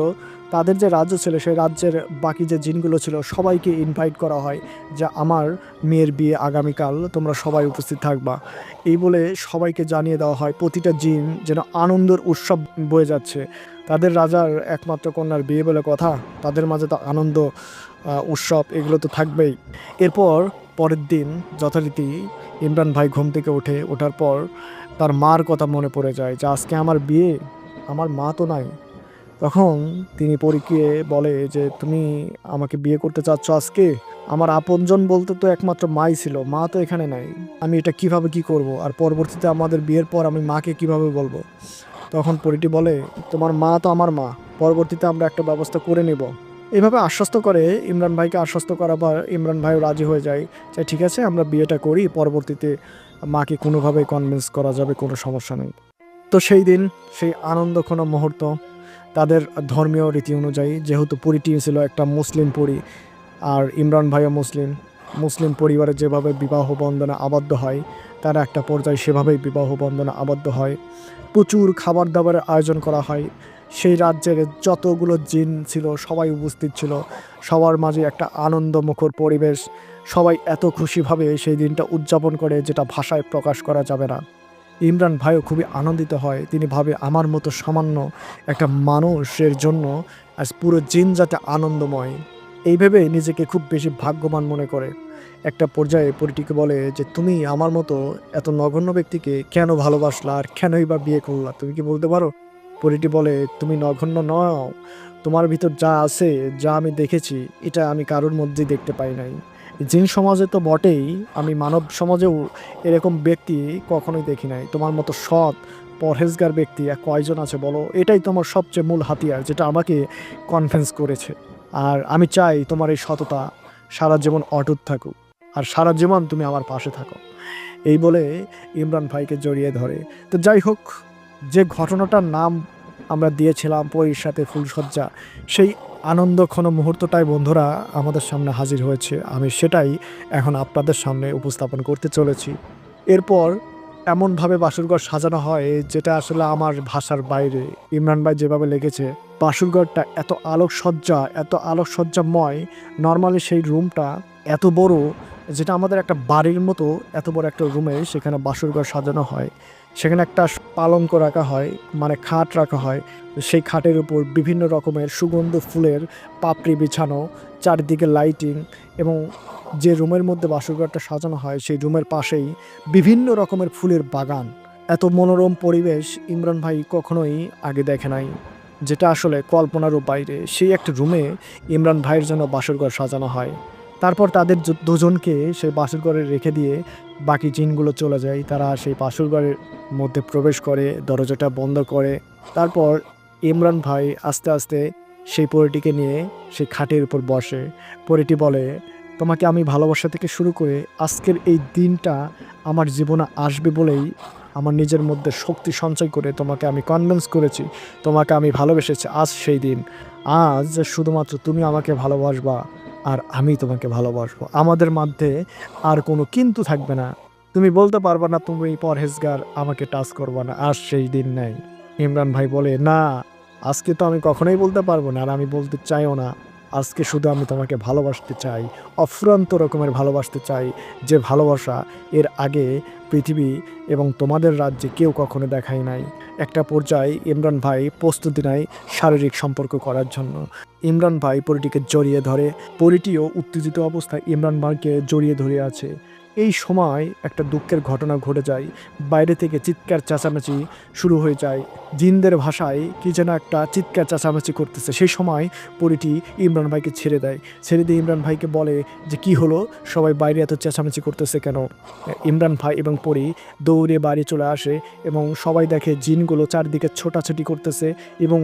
Speaker 1: তাদের যে রাজ্য ছিল সেই রাজ্যের বাকি যে জিনগুলো ছিল সবাইকে ইনভাইট করা হয় যে আমার মেয়ের বিয়ে আগামীকাল, তোমরা সবাই উপস্থিত থাকবা। এই বলে সবাইকে জানিয়ে দেওয়া হয়। প্রতিটা জিন যেন আনন্দের উৎসব বয়ে যাচ্ছে। তাদের রাজার একমাত্র কন্যার বিয়ে বলে কথা, তাদের মাঝে তো আনন্দ উৎসব এগুলো তো থাকবেই। এরপর পরের দিন যথারীতি ইমরান ভাই ঘুম থেকে ওঠার পর তার মার কথা মনে পড়ে যায় যে আজকে আমার বিয়ে, আমার মা তো নাই। তখন তিনি পরীকে বলে যে তুমি আমাকে বিয়ে করতে চাচ্ছ আজকে? আমার আপনজন বলতে তো একমাত্র মাই ছিল, মা তো এখানে নাই। আমি এটা কিভাবে কি করব? আর পরবর্তীতে আমাদের বিয়ের পর আমি মাকে কিভাবে বলবো? তখন পরীটি বলে, তোমার মা তো আমার মা, পরবর্তীতে আমরা একটা ব্যবস্থা করে নেব। এভাবে আশ্বস্ত করে ইমরান ভাইকে আশ্বস্ত করার পর ইমরান ভাইও রাজি হয়ে যায় যে ঠিক আছে আমরা বিয়েটা করি, পরবর্তীতে মাকে কোনোভাবেই কনভিন্স করা যাবে, কোনো সমস্যা নেই। তো সেই দিন সেই আনন্দঘন মুহূর্ত তাদের ধর্মীয় রীতি অনুযায়ী, যেহেতু পরীটি ছিল একটা মুসলিম পরী আর ইমরান ভাইও মুসলিম, মুসলিম পরিবারে যেভাবে বিবাহ বন্ধনে আবদ্ধ হয় তারা একটা পর্যায়ে সেভাবেই বিবাহ বন্ধনে আবদ্ধ হয়। প্রচুর খাবার দাবারের আয়োজন করা হয়। সেই রাজ্যের যতগুলো জিন ছিল সবাই উপস্থিত ছিল। সবার মাঝে একটা আনন্দমুখর পরিবেশ। সবাই এত খুশিভাবে সেই দিনটা উদযাপন করে যেটা ভাষায় প্রকাশ করা যাবে না। ইমরান ভাইও খুবই আনন্দিত হয়। তিনি ভাবে আমার মতো সামান্য একটা মানুষের জন্য আজ পুরো জিন যাতে আনন্দময়। এই ভেবে নিজেকে খুব বেশি ভাগ্যবান মনে করে। একটা পর্যায়ে পরীটিকে বলে যে তুমি আমার মতো এত নগণ্য ব্যক্তিকে কেন ভালোবাসলা আর কেনই বা বিয়ে করলা, তুমি কি বলতে পারো? পরীটি বলে, তুমি নগণ্য নও, তোমার ভিতর যা আছে, যা আমি দেখেছি এটা আমি কারোর মধ্যেই দেখতে পাই নাই। জিন সমাজে তো বটেই, আমি মানব সমাজেও এরকম ব্যক্তি কখনোই দেখি নাই। তোমার মতো সৎ পরহেজগার ব্যক্তি আর কয়জন আছে বলো? এটাই তোমার সবচেয়ে মূল হাতিয়ার যেটা আমাকে কনভিন্স করেছে। আর আমি চাই তোমার এই সততা সারা জীবন অটুট থাকুক আর সারা জীবন তুমি আমার পাশে থাকো। এই বলে ইমরান ভাইকে জড়িয়ে ধরে। তো যাই হোক, যে ঘটনাটার নাম আমরা দিয়েছিলাম পরীর সাথে ফুলসজ্জা, সেই আনন্দঘন মুহূর্তটাই বন্ধুরা আমাদের সামনে হাজির হয়েছে। আমি সেটাই এখন আপনাদের সামনে উপস্থাপন করতে চলেছি। এরপর এমনভাবে বাসুরঘর সাজানো হয় যেটা আসলে আমার ভাষার বাইরে। ইমরান ভাই যেভাবে লেগেছে, বাসুরঘরটা এত আলোকসজ্জাময়। নর্মালি সেই রুমটা এত বড়, যেটা আমাদের একটা বাড়ির মতো এত বড় একটা রুমে সেখানে বাসুরঘর সাজানো হয়। সেখানে একটা পালঙ্ক রাখা হয়, মানে খাট রাখা হয়। সেই খাটের উপর বিভিন্ন রকমের সুগন্ধ ফুলের পাপড়ি বিছানো, চারিদিকে লাইটিং এবং যে রুমের মধ্যে বাসুরঘরটা সাজানো হয় সেই রুমের পাশেই বিভিন্ন রকমের ফুলের বাগান। এত মনোরম পরিবেশ ইমরান ভাই কখনোই আগে দেখে নাই, যেটা আসলে কল্পনারও বাইরে। সেই একটা রুমে ইমরান ভাইয়ের জন্য বাসরঘর সাজানো হয়। তারপর তাদের দুজনকে সেই বাসরঘরে রেখে দিয়ে বাকি জিনগুলো চলে যায়। তারা সেই বাসরঘরের মধ্যে প্রবেশ করে, দরজাটা বন্ধ করে। তারপর ইমরান ভাই আস্তে আস্তে সেই পরীটিকে নিয়ে সেই খাটের উপর বসে। পরীটি বলে, তোমাকে আমি ভালোবাসা থেকে শুরু করে আজকের এই দিনটা আমার জীবনে আসবে বলেই আমার নিজের মধ্যে শক্তি সঞ্চয় করে তোমাকে আমি কনভিন্স করেছি, তোমাকে আমি ভালোবেসেছি। আজ সেই দিন, আজ শুধুমাত্র তুমি আমাকে ভালোবাসবা আর আমি তোমাকে ভালোবাসবো। আমাদের মধ্যে আর কোনো কিন্তু থাকবে না। তুমি বলতে পারবা না তুমি পরহেজগার, আমাকে টাচ করবা না। আজ সেই দিন নেই। ইমরান ভাই বলে, না, আজকে তো আমি কখনোই বলতে পারবো না আর আমি বলতে চাইও না। আজকে শুধু আমি তোমাকে ভালোবাসতে চাই, অফুরন্ত রকমের ভালোবাসতে চাই, যে ভালোবাসা এর আগে পৃথিবী এবং তোমাদের রাজ্যে কেউ কখনো দেখায় নাই। একটা পর্যায়ে ইমরান ভাই প্রস্তুতি নেয় শারীরিক সম্পর্ক করার জন্য। ইমরান ভাই পরিটিকে জড়িয়ে ধরে, পরিটিও উত্তেজিত অবস্থায় ইমরান ভাইকে জড়িয়ে ধরে আছে। এই সময় একটা দুঃখের ঘটনা ঘটে যায়। বাইরে থেকে চিৎকার চেঁচামেচি শুরু হয়ে যায়, জিনদের ভাষায় কি যেন একটা চিৎকার চেঁচামেচি করতেছে। সেই সময় পরিটি ইমরান ভাইকে ছেড়ে দেয়, ছেড়ে দিয়ে ইমরান ভাইকে বলে যে কি হলো, সবাই বাইরে এত চেঁচামেচি করতেছে কেন। ইমরান ভাই এবং পরি দৌড়ে বাড়ি চলে আসে এবং সবাই দেখে জিনগুলো চারদিকে ছোটাছুটি করতেছে এবং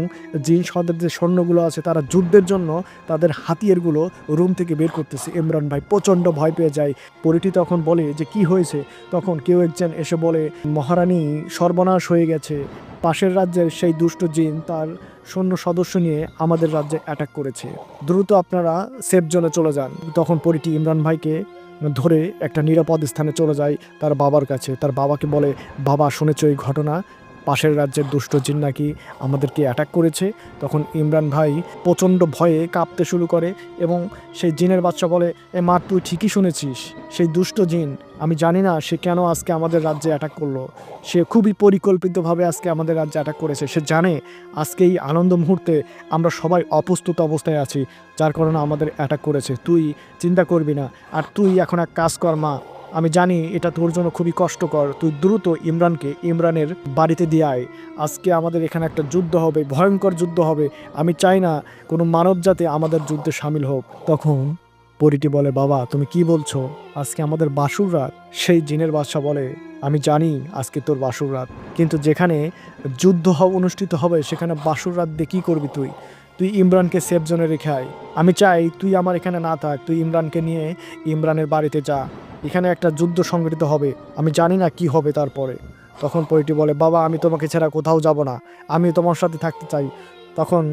Speaker 1: জিন সদের যে সৈন্যগুলো আছে তারা যুদ্ধের জন্য তাদের হাতিয়ারগুলো রুম থেকে বের করতেছে। ইমরান ভাই প্রচণ্ড ভয় পেয়ে যায়। পরিটি তখন বলে যে কি হয়েছে, তখন কেউ একজন এসে বলে মহারানী সর্বনাশ হয়ে গেছে, পাশের রাজ্যের সেই দুষ্ট জিন তার সৈন্য সদস্য নিয়ে আমাদের রাজ্যে অ্যাটাক করেছে, দ্রুত আপনারা সেফ জোনে চলে যান। তখন পরিটি ইমরান ভাইকে ধরে একটা নিরাপদ স্থানে চলে যায় তার বাবার কাছে। তার বাবাকে বলে, বাবা শুনেছ এই ঘটনা, পাশের রাজ্যের দুষ্ট জিন নাকি আমাদেরকে অ্যাটাক করেছে। তখন ইমরান ভাই প্রচণ্ড ভয়ে কাঁপতে শুরু করে এবং সেই জিনের বাচ্চা বলে, এ মা তুই ঠিকই শুনেছিস, সেই দুষ্ট জিন, আমি জানি না সে কেন আজকে আমাদের রাজ্যে অ্যাটাক করলো, সে খুবই পরিকল্পিতভাবে আজকে আমাদের রাজ্যে অ্যাটাক করেছে। সে জানে আজকে এই আনন্দ মুহূর্তে আমরা সবাই অপ্রস্তুত অবস্থায় আছি, যার কারণে আমাদের অ্যাটাক করেছে। তুই চিন্তা করবি না, আর তুই এখন এক কাজ কর মা, আমি জানি এটা তোর জন্য খুবই কষ্টকর, তুই দ্রুত ইমরানের বাড়িতে দিয়ে আয়। আজকে আমাদের এখানে একটা যুদ্ধ হবে, ভয়ঙ্কর যুদ্ধ হবে, আমি চাই না কোনো মানব জাতি আমাদের যুদ্ধে সামিল হোক। তখন পরিটি বলে, বাবা তুমি কি বলছো, আজকে আমাদের বাসুর রাত। সেই জিনের বাদশা বলে, আমি জানি আজকে তোর বাসুর রাত, কিন্তু যেখানে যুদ্ধ অনুষ্ঠিত হবে সেখানে বাসুর রাত দিয়ে কী করবি তুই? তুই ইমরানকে সেফ জোনে রেখে আয়। আমি চাই তুই আমার এখানে না থাক, তুই ইমরানকে নিয়ে ইমরানের বাড়িতে যা, এখানে একটা যুদ্ধ সংঘটিত হবে, আমি জানি না কি হবে তারপরে। তখন পরিটি বলে, বাবা আমি তোমাকে ছাড়া কোথাও যাব না, আমি তোমার সাথে থাকতে চাই। তখন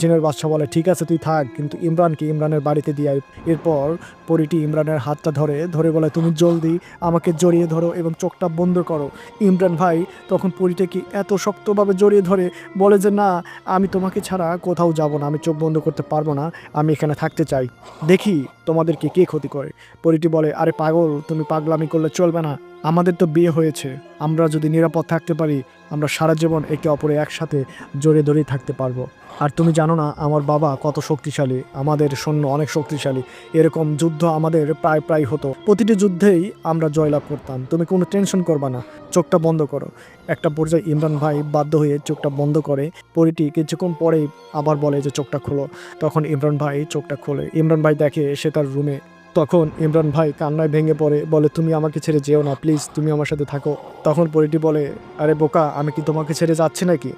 Speaker 1: জিনের বাদশা বলে, ঠিক আছে তুই থাক, কিন্তু ইমরানকে ইমরানের বাড়িতে দিয়ে আয়। এরপর পরিটি ইমরানের হাতটা ধরে বলে, তুমি জলদি আমাকে জড়িয়ে ধরো এবং চোখটা বন্ধ করো। ইমরান ভাই তখন পরিটাকে এত শক্তভাবে জড়িয়ে ধরে বলে যে না, আমি তোমাকে ছাড়া কোথাও যাব না, আমি চোখ বন্ধ করতে পারবো না, আমি এখানে থাকতে চাই, দেখি তোমাদেরকে কে ক্ষতি করে। পরিটি বলে, আরে পাগল, তুমি পাগলামি করলে চলবে না, আমাদের তো বিয়ে হয়েছে, আমরা যদি নিরাপদ থাকতে পারি আমরা সারা জীবন একে অপরে একসাথে জড়িয়ে ধরেই থাকতে পারবো। আর তুমি জানো না আমার বাবা কত শক্তিশালী, আমাদের সৈন্য অনেক শক্তিশালী, এরকম যুদ্ধ আমাদের প্রায় হতো, প্রতিটি যুদ্ধেই আমরা জয়লাভ করতাম, তুমি কোনো টেনশন করবা না, চোখটা বন্ধ করো। একটা পর্যায়ে ইমরান ভাই বাধ্য হয়ে চোখটা বন্ধ করে। পরিটি কিছুক্ষণ পরেই আবার বলে যে চোখটা খোলো। তখন ইমরান ভাই চোখটা খোলে। ইমরান ভাই দেখে সে তার রুমে। তখন ইমরান ভাই কান্নায় ভেঙে পড়ে, বলে তুমি আমাকে ছেড়ে যেও না প্লিজ, তুমি আমার সাথে থাকো। তখন পরিটি বলে, আরে বোকা, আমি কি তোমাকে ছেড়ে যাচ্ছি নাকি,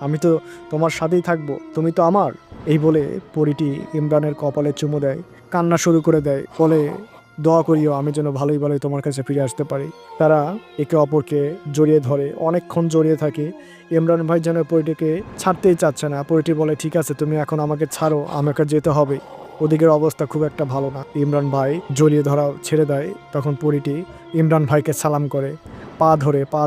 Speaker 1: আমি তো তোমার সাথেই থাকবো, তুমি তো আমার। এই বলে পরিটি ইমরানের কপালে চুমু দেয়, কান্না শুরু করে দেয়, বলে দোয়া করিও আমি যেন ভালোই ভালোই তোমার কাছে ফিরে আসতে পারি। তারা একে অপরকে জড়িয়ে ধরে, অনেকক্ষণ জড়িয়ে থাকে। ইমরান ভাই যেন পরিটিকে ছাড়তেই চাচ্ছে না। পরিটি বলে, ঠিক আছে তুমি এখন আমাকে ছাড়ো, আমাকে যেতে হবে। ওদিকের অবস্থা খুব একটা ভালো না। ইমরান ভাই জড়িয়ে ধরা ছেড়ে দেয়। তখন পরিটি ইমরান ভাইকে সালাম করে, পা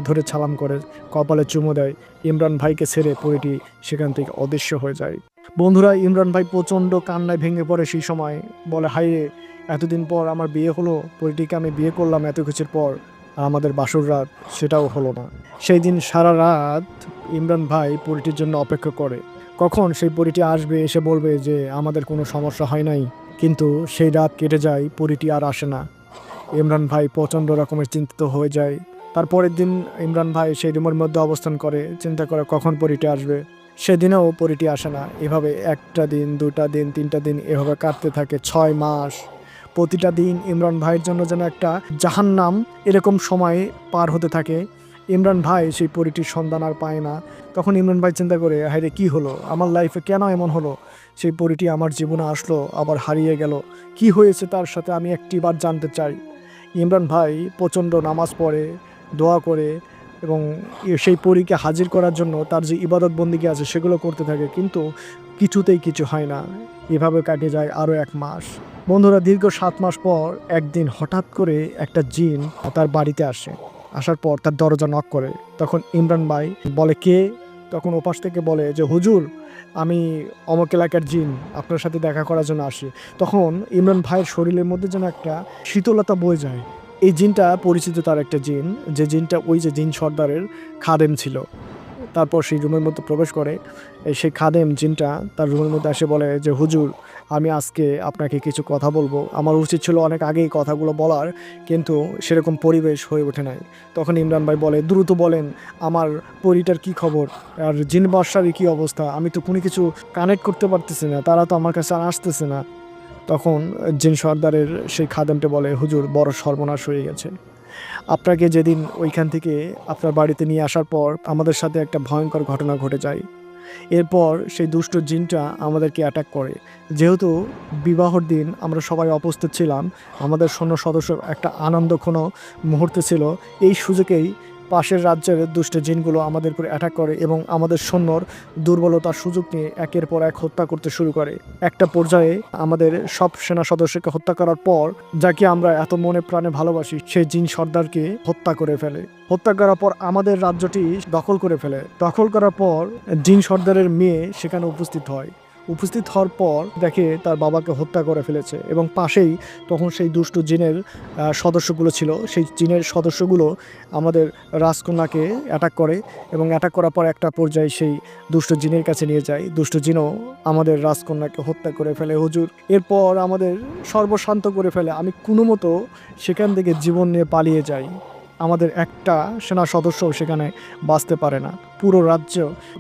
Speaker 1: ধরে সালাম করে, কপালে চুমু দেয়। ইমরান ভাইকে ছেড়ে পরিটি সেখান থেকে অদৃশ্য হয়ে যায়। বন্ধুরা, ইমরান ভাই প্রচণ্ড কান্নায় ভেঙে পড়ে। সেই সময় বলে, হায় রে, এতদিন পর আমার বিয়ে হলো, পরিটিকে আমি বিয়ে করলাম এত কিছুর পর, আর আমাদের বাসর রাত সেটাও হলো না। সেই দিন সারা রাত ইমরান ভাই পরিটির জন্য অপেক্ষা করে, কখন সেই পরিটি আসবে, এসে বলবে যে আমাদের কোনো সমস্যা হয় নাই। কিন্তু সেই রাত কেটে যায়, পরিটি আর আসে না। ইমরান ভাই প্রচণ্ড রকমের চিন্তিত হয়ে যায়। তারপরের দিন ইমরান ভাই সেই রুমের মধ্যে অবস্থান করে, চিন্তা করে কখন পরিটি আসবে। সেদিনও পরিটি আসে না। এভাবে একটা দিন, দুটা দিন, তিনটা দিন এভাবে কাটতে থাকে 6 মাস। প্রতিটা দিন ইমরান ভাইয়ের জন্য যেন একটা জাহান্নাম এরকম সময় পার হতে থাকে। ইমরান ভাই সেই পরিটির সন্ধান আর পায় না। তখন ইমরান ভাই চিন্তা করে, হায় রে কী হলো, আমার লাইফে কেন এমন হলো, সেই পরিটি আমার জীবনে আসলো আবার হারিয়ে গেল, কি হয়েছে তার সাথে আমি একটিবার জানতে চাই। ইমরান ভাই প্রচণ্ড নামাজ পড়ে, দোয়া করে এবং সেই পরীকে হাজির করার জন্য তার যে ইবাদত বন্দিগি আছে সেগুলো করতে থাকে, কিন্তু কিছুতেই কিছু হয় না। এভাবে কাটে যায় আরও 1 মাস। বন্ধুরা, দীর্ঘ 7 মাস পর একদিন হঠাৎ করে একটা জিন তার বাড়িতে আসে। আসার পর তার দরজা নক করে। তখন ইমরান ভাই বলে, কে? তখন ওপাশ থেকে বলে যে হুজুর, আমি অমুক এলাকার জিন, আপনার সাথে দেখা করার জন্য আসি। তখন ইমরান ভাইয়ের শরীরের মধ্যে যেন একটা শীতলতা বয়ে যায়। এই জিনটা পরিচিত তার একটা জিন, যে জিনটা ওই যে জিন সর্দারের খাদেম ছিল। তারপর সেই রুমের মধ্যে প্রবেশ করে সেই খাদেম জিনটা তার রুমের মধ্যে এসে বলে যে হুজুর, আমি আজকে আপনাকে কিছু কথা বলবো। আমার উচিত ছিল অনেক আগেই কথাগুলো বলার, কিন্তু সেরকম পরিবেশ হয়ে ওঠে নাই। তখন ইমরান ভাই বলে, দ্রুত বলেন আমার পরিটার কি খবর, আর জিন বাদশারই কী অবস্থা, আমি তো কোনো কিছু কানেক্ট করতে পারতেছি না, তারা তো আমার কাছে আর আসতেছে না। তখন জিন সর্দারের সেই খাদেমটা বলে, হুজুর, বড় সর্বনাশ হয়ে গেছে। আপনাকে যেদিন ওইখান থেকে আপনার বাড়িতে নিয়ে আসার পর আমাদের সাথে একটা ভয়ঙ্কর ঘটনা ঘটে যায়। এরপর সেই দুষ্ট জিনটা আমাদেরকে অ্যাটাক করে। যেহেতু বিবাহর দিন আমরা সবাই উপস্থিত ছিলাম, আমাদের সৈন্য সদস্য একটা আনন্দঘন মুহূর্তে ছিল। এই সুযোগেই পাশের রাজ্যের দুষ্ট জিনগুলো আমাদের উপর অ্যাটাক করে এবং আমাদের সৈন্যর দুর্বলতার সুযোগ নিয়ে একের পর এক হত্যা করতে শুরু করে। একটা পর্যায়ে আমাদের সব সেনা সদস্যকে হত্যা করার পর, যাকে আমরা এত মনে প্রাণে ভালোবাসি, সেই জিন সর্দারকে হত্যা করে ফেলে। হত্যা করার পর আমাদের রাজ্যটি দখল করে ফেলে। দখল করার পর জিন সর্দারের মেয়ে সেখানে উপস্থিত হয়। উপস্থিত হওয়ার পর দেখে তার বাবাকে হত্যা করে ফেলেছে এবং পাশেই তখন সেই দুষ্ট জিনের সদস্যগুলো ছিল। সেই জিনের সদস্যগুলো আমাদের রাজকন্যাকে অ্যাটাক করে এবং অ্যাটাক করার পর একটা পর্যায়ে সেই দুষ্ট জিনের কাছে নিয়ে যায়। দুষ্ট জিনও আমাদের রাজকন্যাকে হত্যা করে ফেলে হুজুর। এরপর আমাদের সর্বশান্ত করে ফেলে। আমি কোনো মতো সেখান থেকে জীবন নিয়ে পালিয়ে যাই। আমাদের একটা সেনা সদস্যও সেখানে বাঁচতে পারে না, পুরো রাজ্য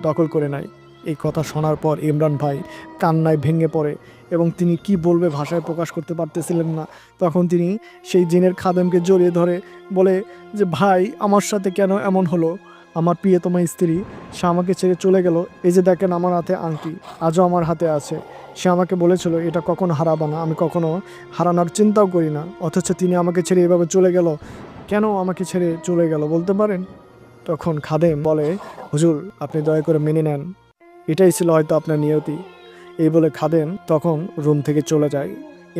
Speaker 1: দখল করে নেয়। এই কথা শোনার পর ইমরান ভাই কান্নায় ভেঙে পড়ে এবং তিনি কি বলবে ভাষায় প্রকাশ করতে পারতেছিলেন না। তখন তিনি সেই জিনের খাদেমকে জড়িয়ে ধরে বলে যে, ভাই, আমার সাথে কেন এমন হলো? আমার প্রিয়তমা স্ত্রী, সে আমাকে ছেড়ে চলে গেল। এই যে দেখেন আমার হাতে আংটি, আজও আমার হাতে আছে। সে আমাকে বলেছিল এটা কখনো হারাবা না, আমি কখনো হারানোর চিন্তাও করি না, অথচ তিনি আমাকে ছেড়ে এভাবে চলে গেল। কেন আমাকে ছেড়ে চলে গেল বলতে পারেন? তখন খাদেম বলে, হুজুর, আপনি দয়া করে মেনে নেন, এটাই ছিল হয়তো আপনার নিয়তি। এই বলে খাদেম তখন রুম থেকে চলে যায়।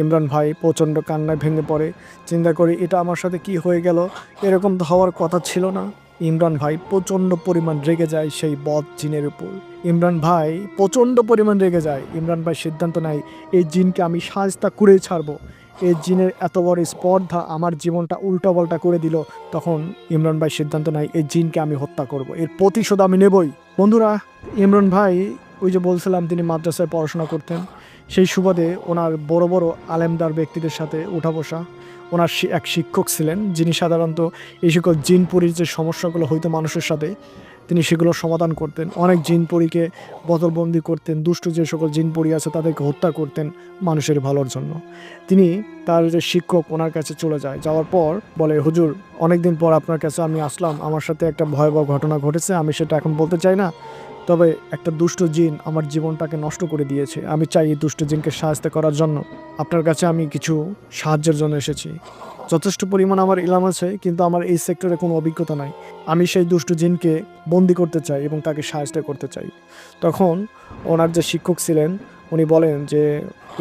Speaker 1: ইমরান ভাই প্রচণ্ড কান্নায় ভেঙে পড়ে, চিন্তা করে এটা আমার সাথে কি হয়ে গেল, এরকম তো হওয়ার কথা ছিল না। ইমরান ভাই প্রচণ্ড পরিমাণ রেগে যায় সেই বদ জিনের উপর। ইমরান ভাই প্রচণ্ড পরিমাণ রেগে যায়। ইমরান ভাই সিদ্ধান্ত নেয়, এই জিনকে আমি শায়েস্তা করেই ছাড়বো। এই জিনের এত বড় স্পর্ধা আমার জীবনটা উল্টাপাল্টা করে দিল। তখন ইমরান ভাই সিদ্ধান্ত নেয়, এই জিনকে আমি হত্যা করব, এর প্রতিশোধ আমি নেবই। বন্ধুরা, ইমরান ভাই ওই যে বলছিলাম তিনি মাদ্রাসায় পড়াশোনা করতেন, সেই সুবাদে ওনার বড় বড় আলেমদার ব্যক্তিদের সাথে উঠা বসা। ওনার এক শিক্ষক ছিলেন যিনি সাধারণত এই সকল জিনপুরীর যে সমস্যাগুলো হইতো মানুষের সাথে, তিনি সেগুলো সমাধান করতেন। অনেক জিনপুরীকে বোতলবন্দি করতেন, দুষ্ট যে সকল জিনপুরী আছে তাদেরকে হত্যা করতেন মানুষের ভালোর জন্য। তিনি তার যে শিক্ষক ওনার কাছে চলে যায়, যাওয়ার পর বলে, হুজুর, অনেকদিন পর আপনার কাছে আমি আসলাম, আমার সাথে একটা ভয়াবহ ঘটনা ঘটেছে, আমি সেটা এখন বলতে চাই না, তবে একটা দুষ্ট জিন আমার জীবনটাকে নষ্ট করে দিয়েছে। আমি চাই এই দুষ্ট জিনকে সাহায্য করার জন্য আপনার কাছে আমি কিছু সাহায্যের জন্য এসেছি। যথেষ্ট পরিমাণ আমার ইলম আছে, কিন্তু আমার এই সেক্টরে কোনো অভিজ্ঞতা নাই। আমি সেই দুষ্ট জিনকে বন্দি করতে চাই এবং তাকে সাহায্য করতে চাই। তখন ওনার যে শিক্ষক ছিলেন উনি বলেন যে,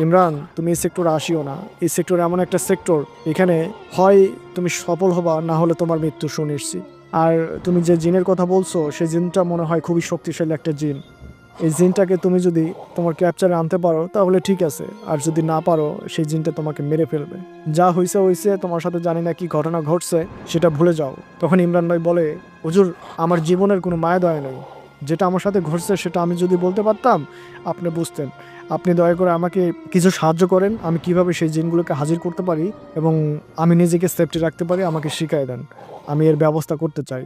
Speaker 1: ইমরান, তুমি এই সেক্টরে আসিও না। এই সেক্টরে এমন একটা সেক্টর, এখানে হয় তুমি সফল হবা, না হলে তোমার মৃত্যু সুনিশ্চিত। আর তুমি যে জিনের কথা বলছো, সেই জিনটা মনে হয় খুবই শক্তিশালী একটা জিন। এই জিনটাকে তুমি যদি তোমার ক্যাপচারে আনতে পারো তাহলে ঠিক আছে, আর যদি না পারো সেই জিনটা তোমাকে মেরে ফেলবে। যা হয়েছে হয়েছে, তোমার সাথে জানি না কি ঘটনা ঘটছে, সেটা ভুলে যাও। তখন ইমরান ভাই বলে, হুজুর, আমার জীবনের কোনো মায়া দয়া নেই, যেটা আমার সাথে ঘটছে সেটা আমি যদি বলতে পারতাম আপনি বুঝতেন। আপনি দয়া করে আমাকে কিছু সাহায্য করেন, আমি কিভাবে সেই জিনগুলোকে হাজির করতে পারি এবং আমি নিজেকে সেফটি রাখতে পারি, আমাকে শিখিয়ে দেন, আমি এর ব্যবস্থা করতে চাই।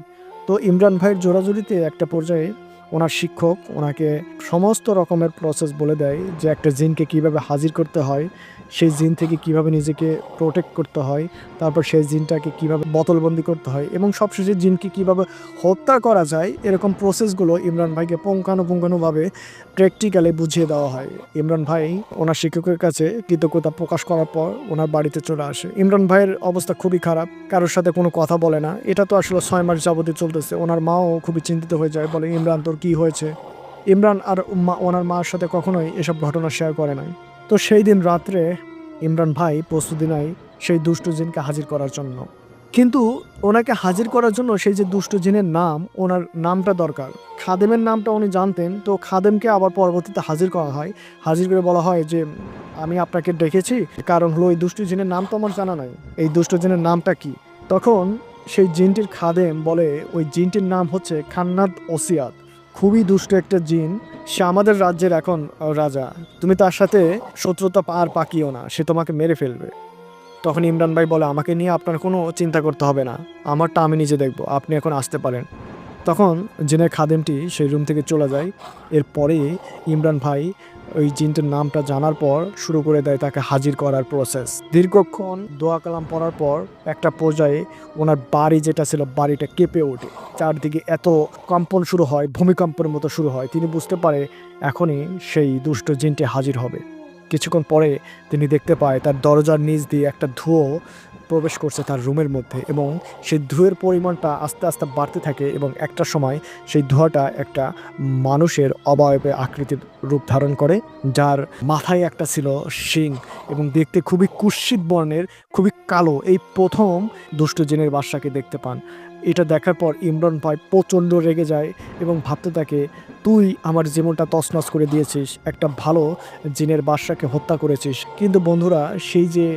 Speaker 1: তো ইমরান ভাইয়ের জোরাজুরিতে একটা পর্যায়ে ওনার শিক্ষক ওনাকে সমস্ত রকমের প্রসেস বলে দেয় যে একটা জিনকে কিভাবে হাজির করতে হয়, সেই জিন থেকে কিভাবে নিজেকে প্রোটেক্ট করতে হয়, তারপর সেই জিনটাকে কিভাবে বোতলবন্দি করতে হয় এবং সবশেষে জিনকে কিভাবে হত্যা করা যায়, এরকম প্রসেসগুলো ইমরান ভাইকে পুঙ্খানুপুঙ্খানুভাবে প্র্যাকটিক্যালি বুঝিয়ে দেওয়া হয়। ইমরান ভাই ওনার শিক্ষকের কাছে কৃতজ্ঞতা প্রকাশ করার পর ওনার বাড়িতে চলে আসে। ইমরান ভাইয়ের অবস্থা খুবই খারাপ, কারোর সাথে কোনো কথা বলে না। এটা তো আসলে 6 মাস যাবতীয় চলতেছে। ওনার মাও খুবই চিন্তিত হয়ে যায়, বলে, ইমরান, তোর কি হয়েছে? ইমরান আর ওনার মার সাথে কখনোই এসব ঘটনা শেয়ার করে নাই। তো সেই দিন রাত্রে ইমরান ভাই প্রস্তুতি নেয় সেই দুষ্ট জিনকে হাজির করার জন্য। কিন্তু ওনাকে হাজির করার জন্য সেই যে দুষ্ট জিনের নাম, ওনার নামটা দরকার। খাদেমের নামটা উনি জানতেন, তো খাদেমকে আবার পরবর্তীতে হাজির করা হয়। হাজির করে বলা হয় যে আমি আপনাকে ডেকেছি, কারণ হলো ওই দুষ্ট জিনের নাম তো আমার জানা নাই, এই দুষ্ট জিনের নামটা কি। তখন সেই জিনটির খাদেম বলে ওই জিনটির নাম হচ্ছে খান্নাত ওসিয়াত, খুবই দুষ্ট একটা জিন, সে আমাদের রাজ্যের এখন রাজা, তুমি তার সাথে শত্রুতা আর পাকিও না, সে তোমাকে মেরে ফেলবে। তখন ইমরান ভাই বলে আমাকে নিয়ে আপনার কোনো চিন্তা করতে হবে না, আমারটা আমি নিজে দেখব, আপনি এখন আসতে পারেন। তখন জিনের খাদেমটি সেই রুম থেকে চলে যায়। এরপরে ইমরান ভাই ওই জিনটির নামটা জানার পর শুরু করে দেয় তাকে হাজির করার প্রসেস। দীর্ঘক্ষণ দোয়া কালাম পড়ার পর একটা পর্যায়ে ওনার বাড়ি যেটা ছিল, বাড়িটা কেঁপে ওঠে, চারদিকে এত কম্পন শুরু হয়, ভূমিকম্পের মতো শুরু হয়। তিনি বুঝতে পারে এখনই সেই দুষ্ট জিনটি হাজির হবে। কিছুক্ষণ পরে তিনি দেখতে পায় তার দরজার নিচ দিয়ে একটা ধুয়ো প্রবেশ করছে তার রুমের মধ্যে, এবং সেই ধুয়ের পরিমাণটা আস্তে আস্তে বাড়তে থাকে, এবং একটা সময় সেই ধোঁয়াটা একটা মানুষের অবয়বে আকৃতির রূপ ধারণ করে, যার মাথায় একটা ছিল শিং, এবং দেখতে খুবই কুৎসিত বর্ণের, খুবই কালো। এই প্রথম দুষ্ট জিনের বাদশাকে দেখতে পান। এটা দেখার পর ইমরান ভাই প্রচণ্ড রেগে যায় এবং ভাবতে থাকে তুই আমার জীবনটা তছনছ করে দিয়েছিস, একটা ভালো জিনের বাদশাকে হত্যা করেছিস। কিন্তু বন্ধুরা, সেই যে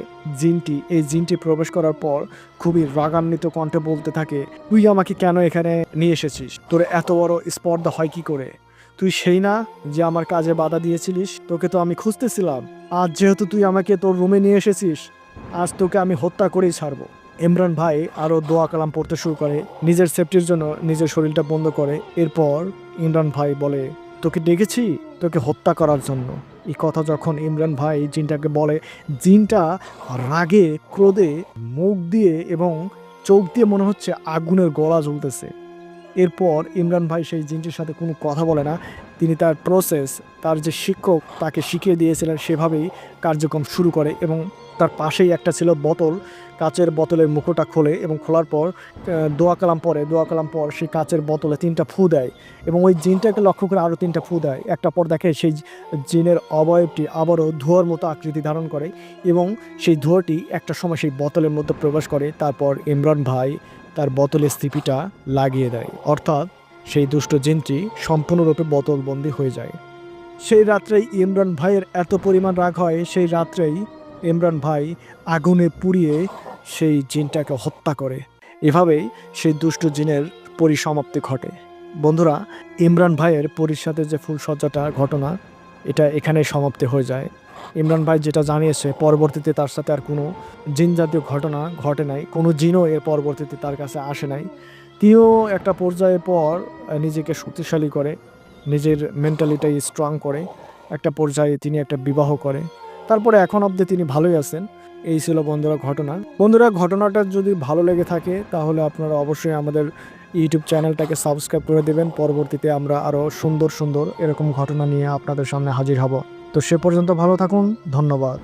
Speaker 1: জিনটি, এই জিনটি প্রবেশ করার পর খুবই রাগান্বিত কণ্ঠে বলতে থাকে, তুই আমাকে কেন এখানে নিয়ে এসেছিস, তোর এত বড় স্পর্ধা হয় কি করে? তুই সেই না যে আমার কাজে বাধা দিয়েছিলিস, তোকে তো আমি খুঁজতেছিলাম, আজ যেহেতু তুই আমাকে তোর রুমে নিয়ে এসেছিস, আজ তোকে আমি হত্যা করেই ছাড়বো। ইমরান ভাই আরও দোয়া কালাম পড়তে শুরু করে, নিজের সেফটির জন্য নিজের শরীরটা বন্ধ করে। এরপর ইমরান ভাই বলে তোকে ডেকেছি তোকে হত্যা করার জন্য। এই কথা যখন ইমরান ভাই জিনটাকে বলে, জিনটা রাগে ক্রোধে মুখ দিয়ে এবং চোখ দিয়ে মনে হচ্ছে আগুনের গোলা জ্বলতেছে। এরপর ইমরান ভাই সেই জিনটির সাথে কোনো কথা বলে না, তিনি তার প্রসেস, তার যে শিক্ষক তাকে শিখিয়ে দিয়েছিলেন সেভাবেই কার্যক্রম শুরু করে। এবং তার পাশেই একটা ছিল বোতল, কাচের বোতলের মুখোটা খোলে এবং খোলার পর দোয়া কালাম পর সেই কাচের বোতলে 3টা ফু দেয়, এবং ওই জিনটাকে লক্ষ্য করে আরও 3টা ফু দেয়। একটা পর দেখে সেই জিনের অবয়বটি আবারও ধোঁয়ার মতো আকৃতি ধারণ করে, এবং সেই ধোঁয়াটি একটা সময় সেই বোতলের মধ্যে প্রবেশ করে। তারপর ইমরান ভাই তার বোতলের স্থিতিটা লাগিয়ে দেয়, অর্থাৎ সেই দুষ্ট জিনটি সম্পূর্ণরূপে বোতলবন্দি হয়ে যায়। সেই রাত্রেই ইমরান ভাইয়ের এত পরিমাণ রাগ হয়, সেই রাত্রেই ইমরান ভাই আগুনে পুড়িয়ে সেই জিনটাকে হত্যা করে। এভাবেই সেই দুষ্ট জিনের পরিসমাপ্তি ঘটে। বন্ধুরা, ইমরান ভাইয়ের পরীর সাথে যে ফুলসজ্জাটা ঘটনা, এটা এখানে সমাপ্তি হয়ে যায়। ইমরান ভাই যেটা জানিয়েছে, পরবর্তীতে তার সাথে আর কোনো জিন জাতীয় ঘটনা ঘটে নাই, কোনো জিনও এর পরবর্তীতে তার কাছে আসে নাই। তিনিও একটা পর্যায়ের পর নিজেকে শক্তিশালী করে, নিজের মেন্টালিটাই স্ট্রং করে, একটা পর্যায়ে তিনি একটা বিবাহ করে। তারপরে এখন অবধি তিনি ভালোই আছেন। এই ছিল বন্ধুরা ঘটনাটা যদি ভালো লেগে থাকে তাহলে আপনারা অবশ্যই আমাদের ইউটিউব চ্যানেলটাকে সাবস্ক্রাইব করে দেবেন। পরবর্তীতে আমরা আরও সুন্দর সুন্দর এরকম ঘটনা নিয়ে আপনাদের সামনে হাজির হব। তো সে পর্যন্ত ভালো থাকুন, ধন্যবাদ।